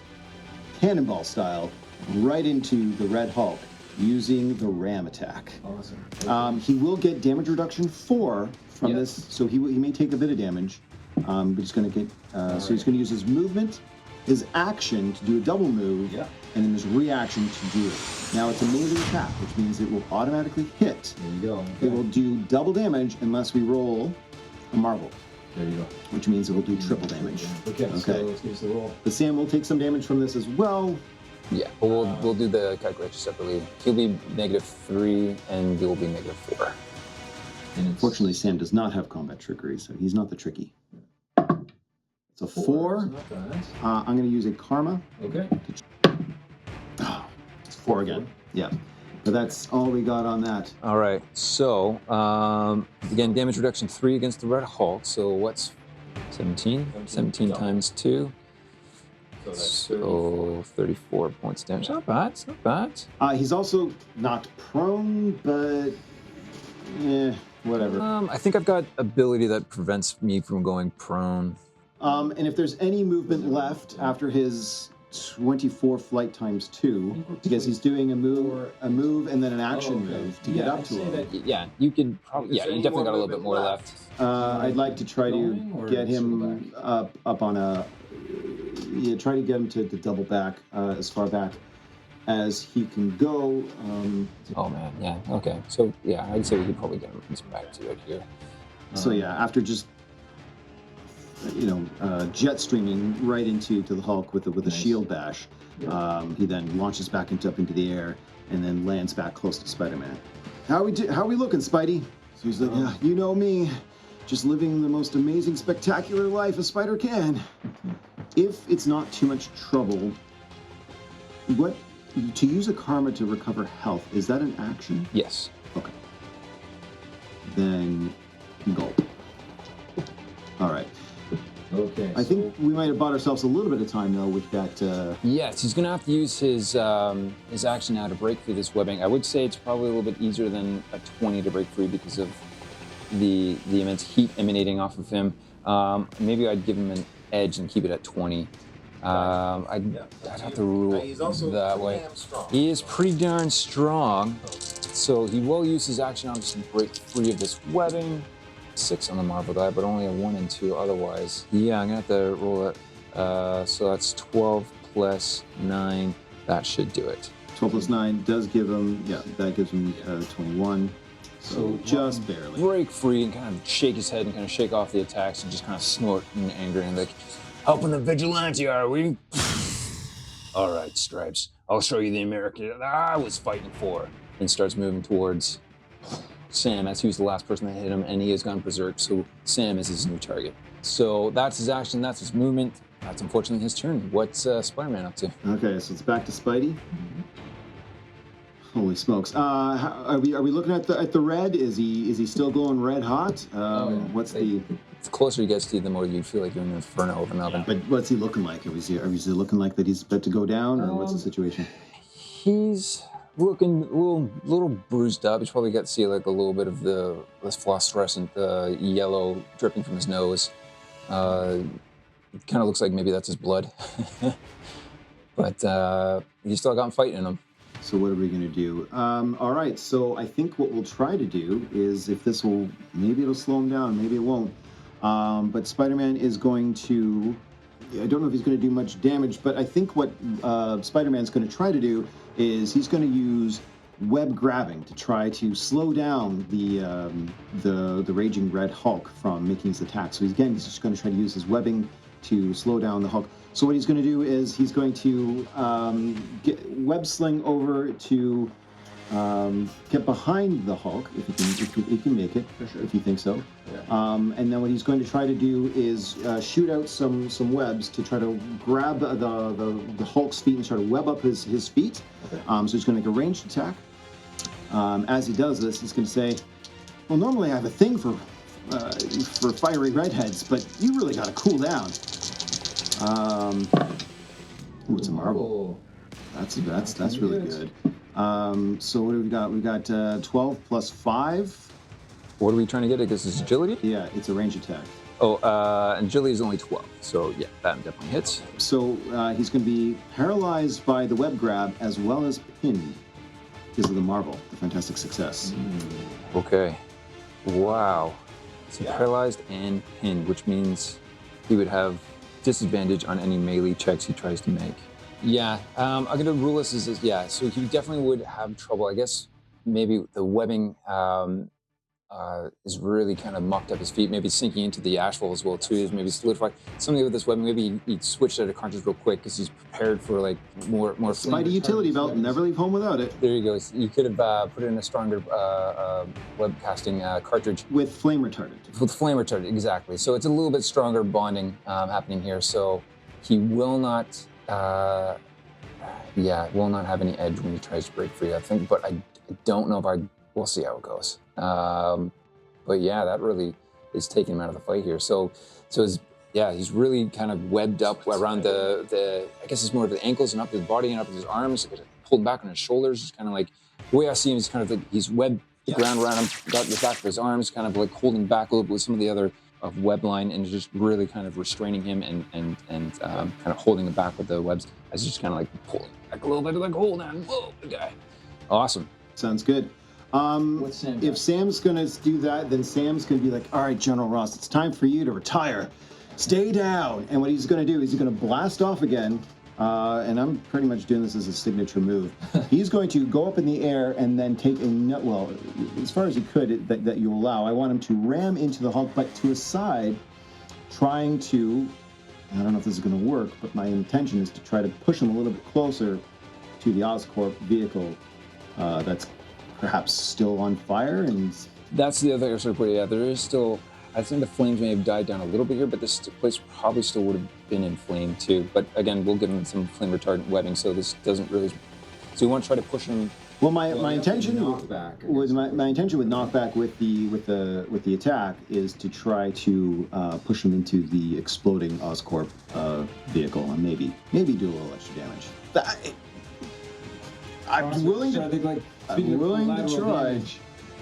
cannonball style, right into the Red Hulk, using the ram attack. Awesome. He will get damage reduction 4 from this, so he may take a bit of damage, but he's going to get. So he's going to use his movement, his action to do a double move, and then his reaction to do it. Now it's a melee attack, which means it will automatically hit. There you go. Okay. It will do double damage unless we roll a Marvel. There you go. Which means it will do triple damage. Okay. So let's give us the roll. But Sam will take some damage from this as well. Yeah, but we'll do the calculation separately. He'll be -3, and you'll be -4. And unfortunately, Sam does not have combat trickery, so he's not the tricky. It's a 4. I'm going to use a karma. Okay. It's 4 again. Yeah. But that's all we got on that. All right. So again, damage reduction 3 against the Red Hulk. So what's 17? 17 times 2. So that's So 34 points of damage. Not bad. It's not bad. He's also not prone, but whatever. I think I've got ability that prevents me from going prone. And if there's any movement left after his 24 flight times 2, because he's doing a move, and then an action move to get up to him. Yeah, you could probably. Yeah, you definitely got a little bit more left. I'd like to try to get him up on a. Yeah, try to get him to double back as far back as he can go. Oh man, yeah, okay. So yeah, I'd say we could probably get him back to it here. So yeah, after just jet streaming right into the Hulk with a shield bash, he then launches back up into the air and then lands back close to Spider-Man. How we looking, Spidey? So he's like, yeah, you know me, just living the most amazing, spectacular life a spider can. If it's not too much trouble, to use a karma to recover health, is that an action? Yes. Okay. Then gulp. All right. Okay. I think we might have bought ourselves a little bit of time though with that. Yes, he's gonna have to use his action now to break through this webbing. I would say it's probably a little bit easier than a 20 to break free because of the immense heat emanating off of him. Maybe I'd give him an edge and keep it at 20. I'd have to rule that way. He is pretty darn strong, so he will use his action on to break free of this webbing. 6 on the Marvel die, but only a 1 and 2 otherwise. Yeah, I'm gonna have to roll it. So that's 12 plus 9. That should do it. 12 plus 9 does give him, that gives him 21. So just barely. Break free and kind of shake his head and kind of shake off the attacks and just kind of snort in anger and like, helping the vigilante, are we? All right, Stripes. I'll show you the America that I was fighting for. And starts moving towards Sam, as he was the last person that hit him, and he has gone berserk, so Sam is his new target. So that's his action, that's his movement. That's unfortunately his turn. What's Spider-Man up to? Okay, so it's back to Spidey. Holy smokes! Are we looking at the red? Is he still glowing red hot? What's the? The closer he gets to you, the more you feel like you're in an inferno of an oven. But what's he looking like? Are we looking like that he's about to go down, or what's the situation? He's looking a little bruised up. He's probably got to see like a little bit of this phosphorescent yellow dripping from his nose. It kind of looks like maybe that's his blood. But he's still got fight in him. So what are we going to do? All right, so I think what we'll try to do is, if this will, maybe it'll slow him down, maybe it won't. But Spider-Man is going to, I don't know if he's going to do much damage, but I think what Spider-Man's going to try to do is he's going to use web grabbing to try to slow down the raging Red Hulk from making his attack. So he's just going to try to use his webbing to slow down the Hulk. So what he's going to do is he's going to web sling over to get behind the Hulk, if he can make it, for sure, if you think so. Yeah. And then what he's going to try to do is shoot out some webs to try to grab the Hulk's feet and try to web up his feet. Okay. So he's going to make a ranged attack. As he does this, he's going to say, well, normally I have a thing for fiery redheads, but you really got to cool down. Ooh, it's a Marvel. That's really good. So what do we got? We've got 12 plus 5. What are we trying to get against his agility? Yeah, it's a range attack. Oh, agility is only 12, so yeah, that definitely hits. So he's going to be paralyzed by the web grab as well as pinned because of the Marvel, the fantastic success. Okay. Wow. So paralyzed and pinned, which means he would have disadvantage on any melee checks he tries to make. Yeah, I'm going to rule this as, yeah, so he definitely would have trouble. I guess maybe the webbing is really kind of mucked up his feet, maybe sinking into the asphalt as well too, is maybe solidified. Something with this webbing, maybe he'd switch out of cartridge real quick because he's prepared for like more Spidey utility belt, never leave home without it. There you go. You could have put in a stronger web casting cartridge. With flame retardant. With flame retardant, exactly. So it's a little bit stronger bonding happening here. So he will not Yeah, will not have any edge when he tries to break free, I think, but I don't know if we'll see how it goes. But yeah, that really is taking him out of the fight here. So he's really kind of webbed up around the I guess it's more of the ankles and up his body and up his arms, pulled back on his shoulders. It's kind of like, the way I see him is kind of like he's webbed the ground around him, got the back of his arms, kind of like holding back a little bit with some of the other of web line, and just really kind of restraining him and kind of holding him back with the webs. As just kind of like pulling back a little bit, like hold on, whoa, the guy. Awesome. Sounds good. If Sam's gonna do that, then Sam's gonna be like, all right, General Ross, it's time for you to retire. Stay down. And what he's gonna do is he's gonna blast off again. And I'm pretty much doing this as a signature move. He's going to go up in the air and then take well, as far as he could that you allow. I want him to ram into the Hulk, but to a side, trying to, I don't know if this is going to work, but my intention is to try to push him a little bit closer to the Oscorp vehicle that's perhaps still on fire. And that's the other sort of, yeah, there is still, I think the flames may have died down a little bit here, but this place probably still would have been in flame too. But again, we'll give him some flame retardant webbing, so this doesn't really. So you want to try to push him. Well, my intention knockback was my intention with knockback with the attack is to try to push him into the exploding Oscorp vehicle and maybe do a little extra damage. I'm willing to. I think, like, I'm willing to try.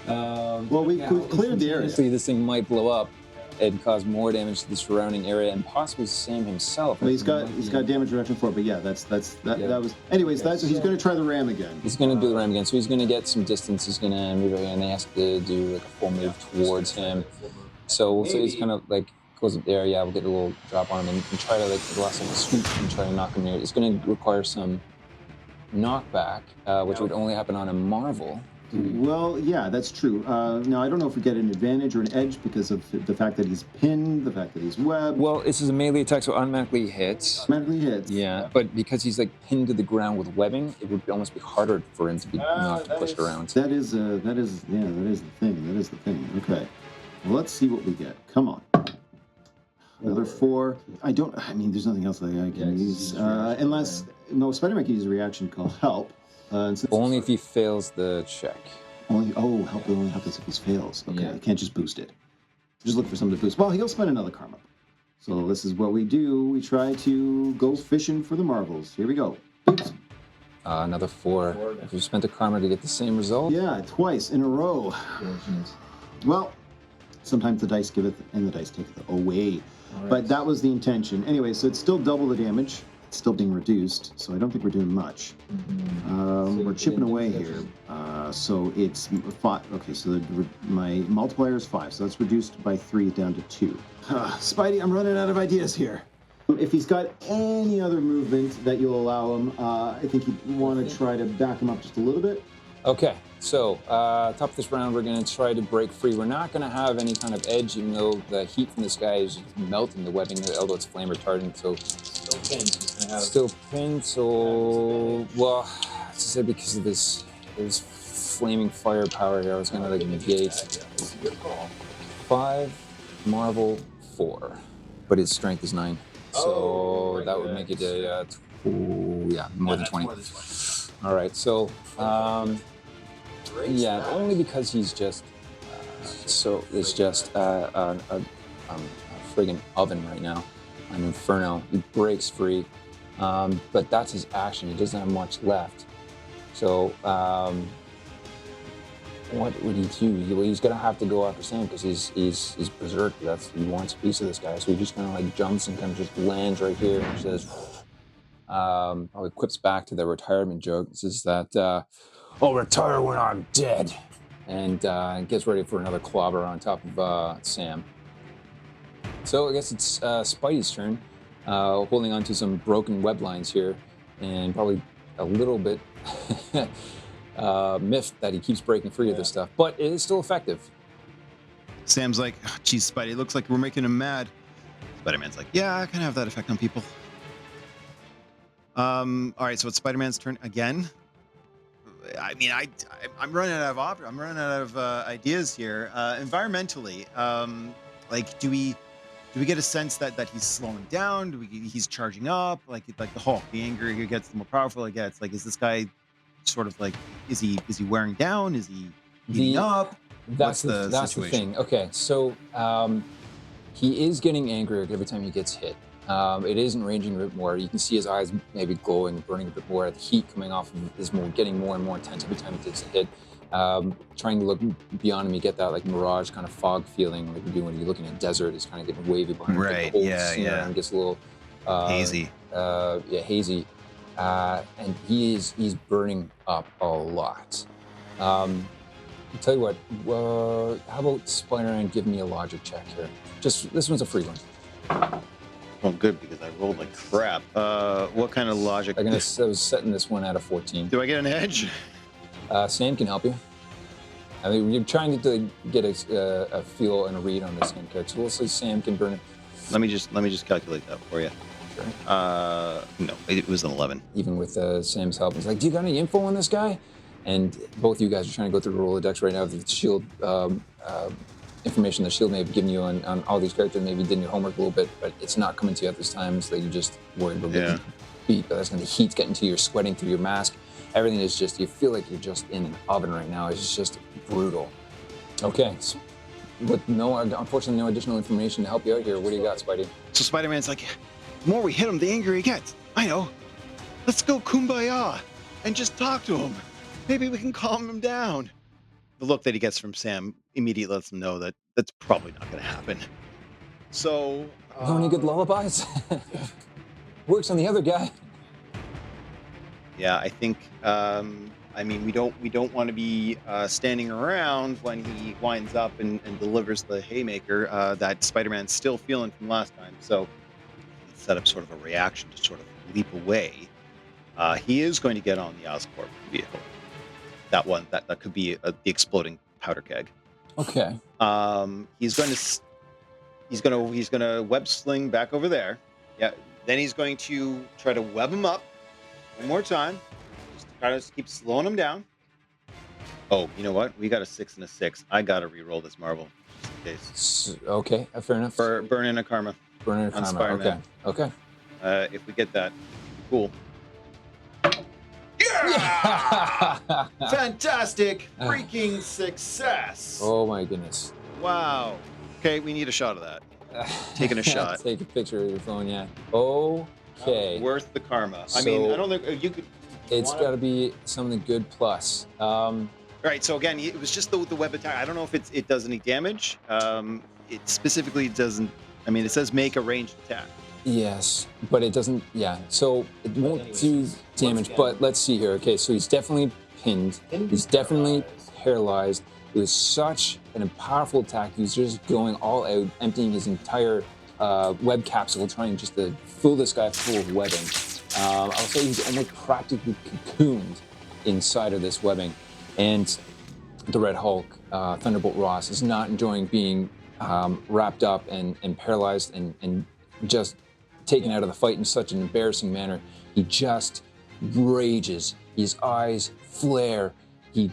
Well, we've cleared the area. Obviously, this thing might blow up and cause more damage to the surrounding area, and possibly Sam himself. Well, he's got damage reduction for it, but yeah, that was. Anyways, that's he's going to try the ram again. He's going to do the ram again, so he's going to get some distance. He's going to move again, and he has to do like a full move towards him. So he's kind of like goes up there. Yeah, we'll get a little drop on him and try to like the last second swoop and try to knock him near. It's going to require some knockback, which would only happen on a Marvel. Well, yeah, that's true. Now, I don't know if we get an advantage or an edge because of the fact that he's pinned, the fact that he's webbed. Well, this is a melee attack, so automatically hits. Automatically hits. Yeah, but because he's like pinned to the ground with webbing, it would almost be harder for him to be knocked and pushed around. That is the thing. Okay, well, let's see what we get. Come on. Another 4. I mean, there's nothing else that I can use. Unless, no, Spider-Man can use a reaction called Help. Only if he fails the check. Help will only happens if he fails. Okay, Yeah. I can't just boost it. Just look for something to boost. Well, he'll spend another karma. So this is what we do. We try to go fishing for the marbles. Here we go. Oops. Another 4. If you spent a karma to get the same result. Yeah, twice in a row. Well, sometimes the dice give it and the dice take it away. But that was the intention. Anyway, so it's still double the damage. It's still being reduced, so I don't think we're doing much. We're chipping away here. So it's 5. Okay, so my multiplier is 5, so that's reduced by 3 down to 2. Spidey, I'm running out of ideas here. If he's got any other movement that you'll allow him, I think you want to try to back him up just a little bit. Okay, so top of this round, we're going to try to break free. We're not going to have any kind of edge, even though the heat from this guy is melting the webbing, although it's flame retardant. So still pinned. So well, as I said, because of this, there's flaming firepower here. I was going to like negate 5, Marvel 4, but his strength is 9. So that would make it a more than 20. All right, so. Yeah, only because he's just it's just a friggin' oven right now, an inferno. He breaks free, but that's his action. He doesn't have much left. So what would he do? Well, he's gonna have to go after Sam because he's berserk. He wants a piece of this guy. So he just kind of like jumps and kind of just lands right here and says, probably quips back to the retirement joke. It says that. I'll retire when I'm dead. And gets ready for another clobber on top of Sam. So I guess it's Spidey's turn, holding on to some broken web lines here, and probably a little bit miffed that he keeps breaking free of this stuff, but it is still effective. Sam's like, oh, geez, Spidey, looks like we're making him mad. Spider-Man's like, yeah, I kind of have that effect on people. All right, so it's Spider-Man's turn again. I mean, I'm running out of ideas here. Environmentally, like, do we Do we get a sense that he's slowing down? He's charging up? Like the Hulk, the angrier he gets, the more powerful he gets. Like, is this guy sort of like, is he wearing down? Is he heating up? That's What's the situation? thing. Okay, so he is getting angrier every time he gets hit. It is enraging a bit more. You can see his eyes maybe glowing, burning a bit more. The heat coming off of him is getting more and more intense every time he takes a hit. Trying to look beyond him, you get that like mirage kind of fog feeling like you do when you're looking at desert. It's kind of getting wavy behind him. Right, The whole yeah, scene yeah. around gets a little Hazy. hazy. And he's burning up a lot. I'll tell you what, how about Spider-Man give me a logic check here? Just, this one's a free one. Well, good, because I rolled like crap. What kind of logic? I was setting this one at a 14. Do I get an edge? Sam can help you. I mean, you're trying to get a feel and a read on this character. So we'll say Sam can burn it. Let me just calculate that for you. Sure. No, it was an 11. Even with Sam's help, he's like, "Do you got any info on this guy?" And both of you guys are trying to go through the Rolodex right now. The Shield information the Shield may have given you on all these characters. Maybe you did your homework a little bit, but it's not coming to you at this time. So you just worried about getting beat. But that's when the heat's getting to you. You're sweating through your mask. Everything is just, you feel like you're just in an oven right now. It's just brutal. Okay, with unfortunately no additional information to help you out here. What do you got, Spidey? So Spider-Man's like, the more we hit him, the angrier he gets. I know. Let's go kumbaya and just talk to him. Maybe we can calm him down. The look that he gets from Sam immediately lets him know that that's probably not going to happen. So, Know any good lullabies? Works on the other guy. yeah, I think. I mean, we don't want to be standing around when he winds up and delivers the haymaker that Spider-Man's still feeling from last time. So, set up sort of a reaction to sort of leap away. He is going to get on the Oscorp vehicle. That one that could be the exploding powder keg. Okay. He's going to web sling back over there. Yeah. Then he's going to try to web him up one more time. Just to try to keep slowing him down. Oh, you know what? We got a 6 and a 6. I got to re-roll this Marvel just in case. Okay, fair enough. Burn in a karma. Burn in a on karma. Spider-Man. Okay. If we get that, cool. Yeah! Fantastic freaking success. Oh my goodness. Wow. Okay, we need a shot of that. Taking a shot. Take a picture of your phone, yeah. Okay. Worth the karma. So, I mean, I don't think you could. It's got to be something good plus. Right. So again, it was just the web attack. I don't know if it does any damage. It specifically doesn't. I mean, it says make a ranged attack. Yes, but it doesn't. Yeah, so it won't do damage. But let's see here. Okay, so he's definitely pinned. He's definitely paralyzed. It was such an powerful attack. He was just going all out, emptying his entire web capsule, trying just to fill this guy full of webbing. I'll say he's almost practically cocooned inside of this webbing. And the Red Hulk, Thunderbolt Ross, is not enjoying being wrapped up and paralyzed and just taken out of the fight in such an embarrassing manner. He just rages. His eyes flare. He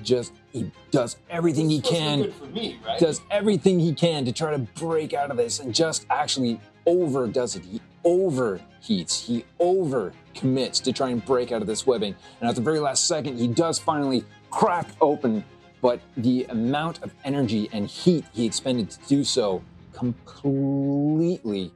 does everything he can. Good for me, right? Does everything he can to try to break out of this and just actually overdoes it. He overheats. He overcommits to try and break out of this webbing. And at the very last second, he does finally crack open, but the amount of energy and heat he expended to do so completely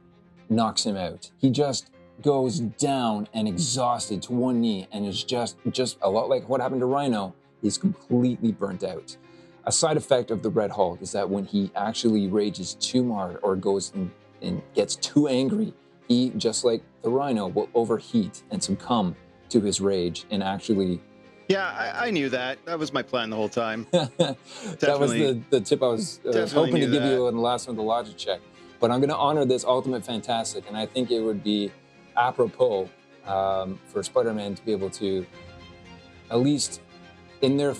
knocks him out. He just goes down and exhausted to one knee and is just a lot like what happened to Rhino. He's completely burnt out. A side effect of the Red Hulk is that when he actually rages too hard or goes and gets too angry, he, just like the Rhino, will overheat and succumb to his rage and actually... Yeah, I knew that. That was my plan the whole time. That was the tip I was hoping to give you in the last one, the logic check. But I'm going to honor this Ultimate Fantastic, and I think it would be apropos for Spider-Man to be able to, at least in a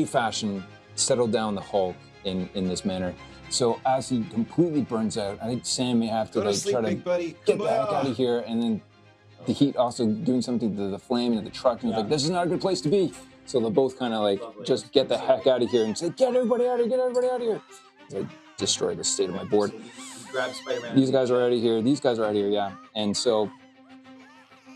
fashion, settle down the Hulk in this manner. So as he completely burns out, I think Sam may have to try to get the heck out of here, and then the heat also doing something to the flame and the truck, and like, this is not a good place to be. So they'll both kind of just get the heck out of here and say, get everybody out of here, get everybody out of here. So I destroy the state of my board. grab Spider-Man. These guys are already here. These guys are already here, yeah. And so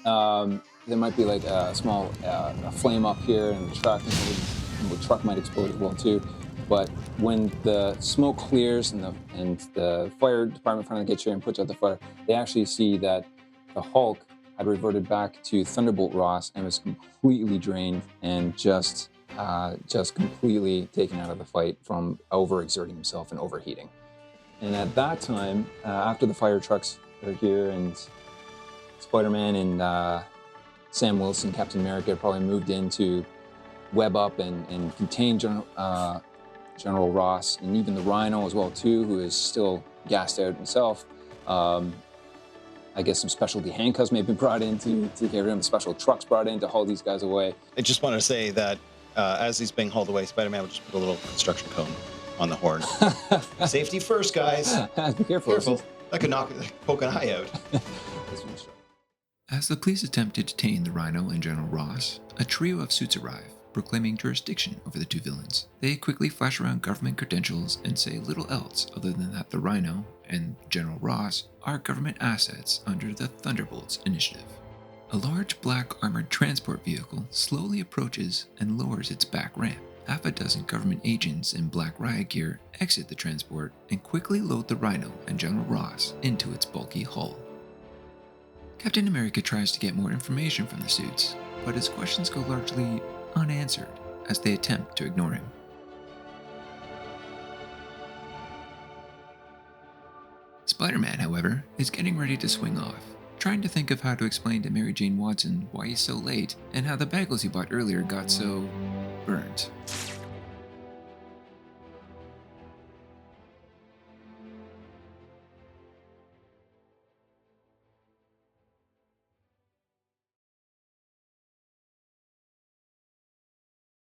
there might be like a small a flame up here in the truck, and the truck might explode as well too. But when the smoke clears and the fire department finally gets here and puts out the fire, they actually see that the Hulk had reverted back to Thunderbolt Ross and was completely drained and just completely taken out of the fight from overexerting himself and overheating. And at that time, after the fire trucks are here and Spider-Man and Sam Wilson, Captain America, probably moved in to web up and contain General Ross, and even the Rhino as well too, who is still gassed out himself. I guess some specialty handcuffs may be brought in to take care of him. Special trucks brought in to haul these guys away. I just wanted to say that as he's being hauled away, Spider-Man would just put a little construction cone on the horn. Safety first, guys. Be careful. That could poke an eye out. As the police attempt to detain the Rhino and General Ross, a trio of suits arrive, proclaiming jurisdiction over the two villains. They quickly flash around government credentials and say little else other than that the Rhino and General Ross are government assets under the Thunderbolts initiative. A large black armored transport vehicle slowly approaches and lowers its back ramp. Half a dozen government agents in black riot gear exit the transport and quickly load the Rhino and General Ross into its bulky hull. Captain America tries to get more information from the suits, but his questions go largely unanswered as they attempt to ignore him. Spider-Man, however, is getting ready to swing off, trying to think of how to explain to Mary Jane Watson why he's so late and how the bagels he bought earlier got so burnt.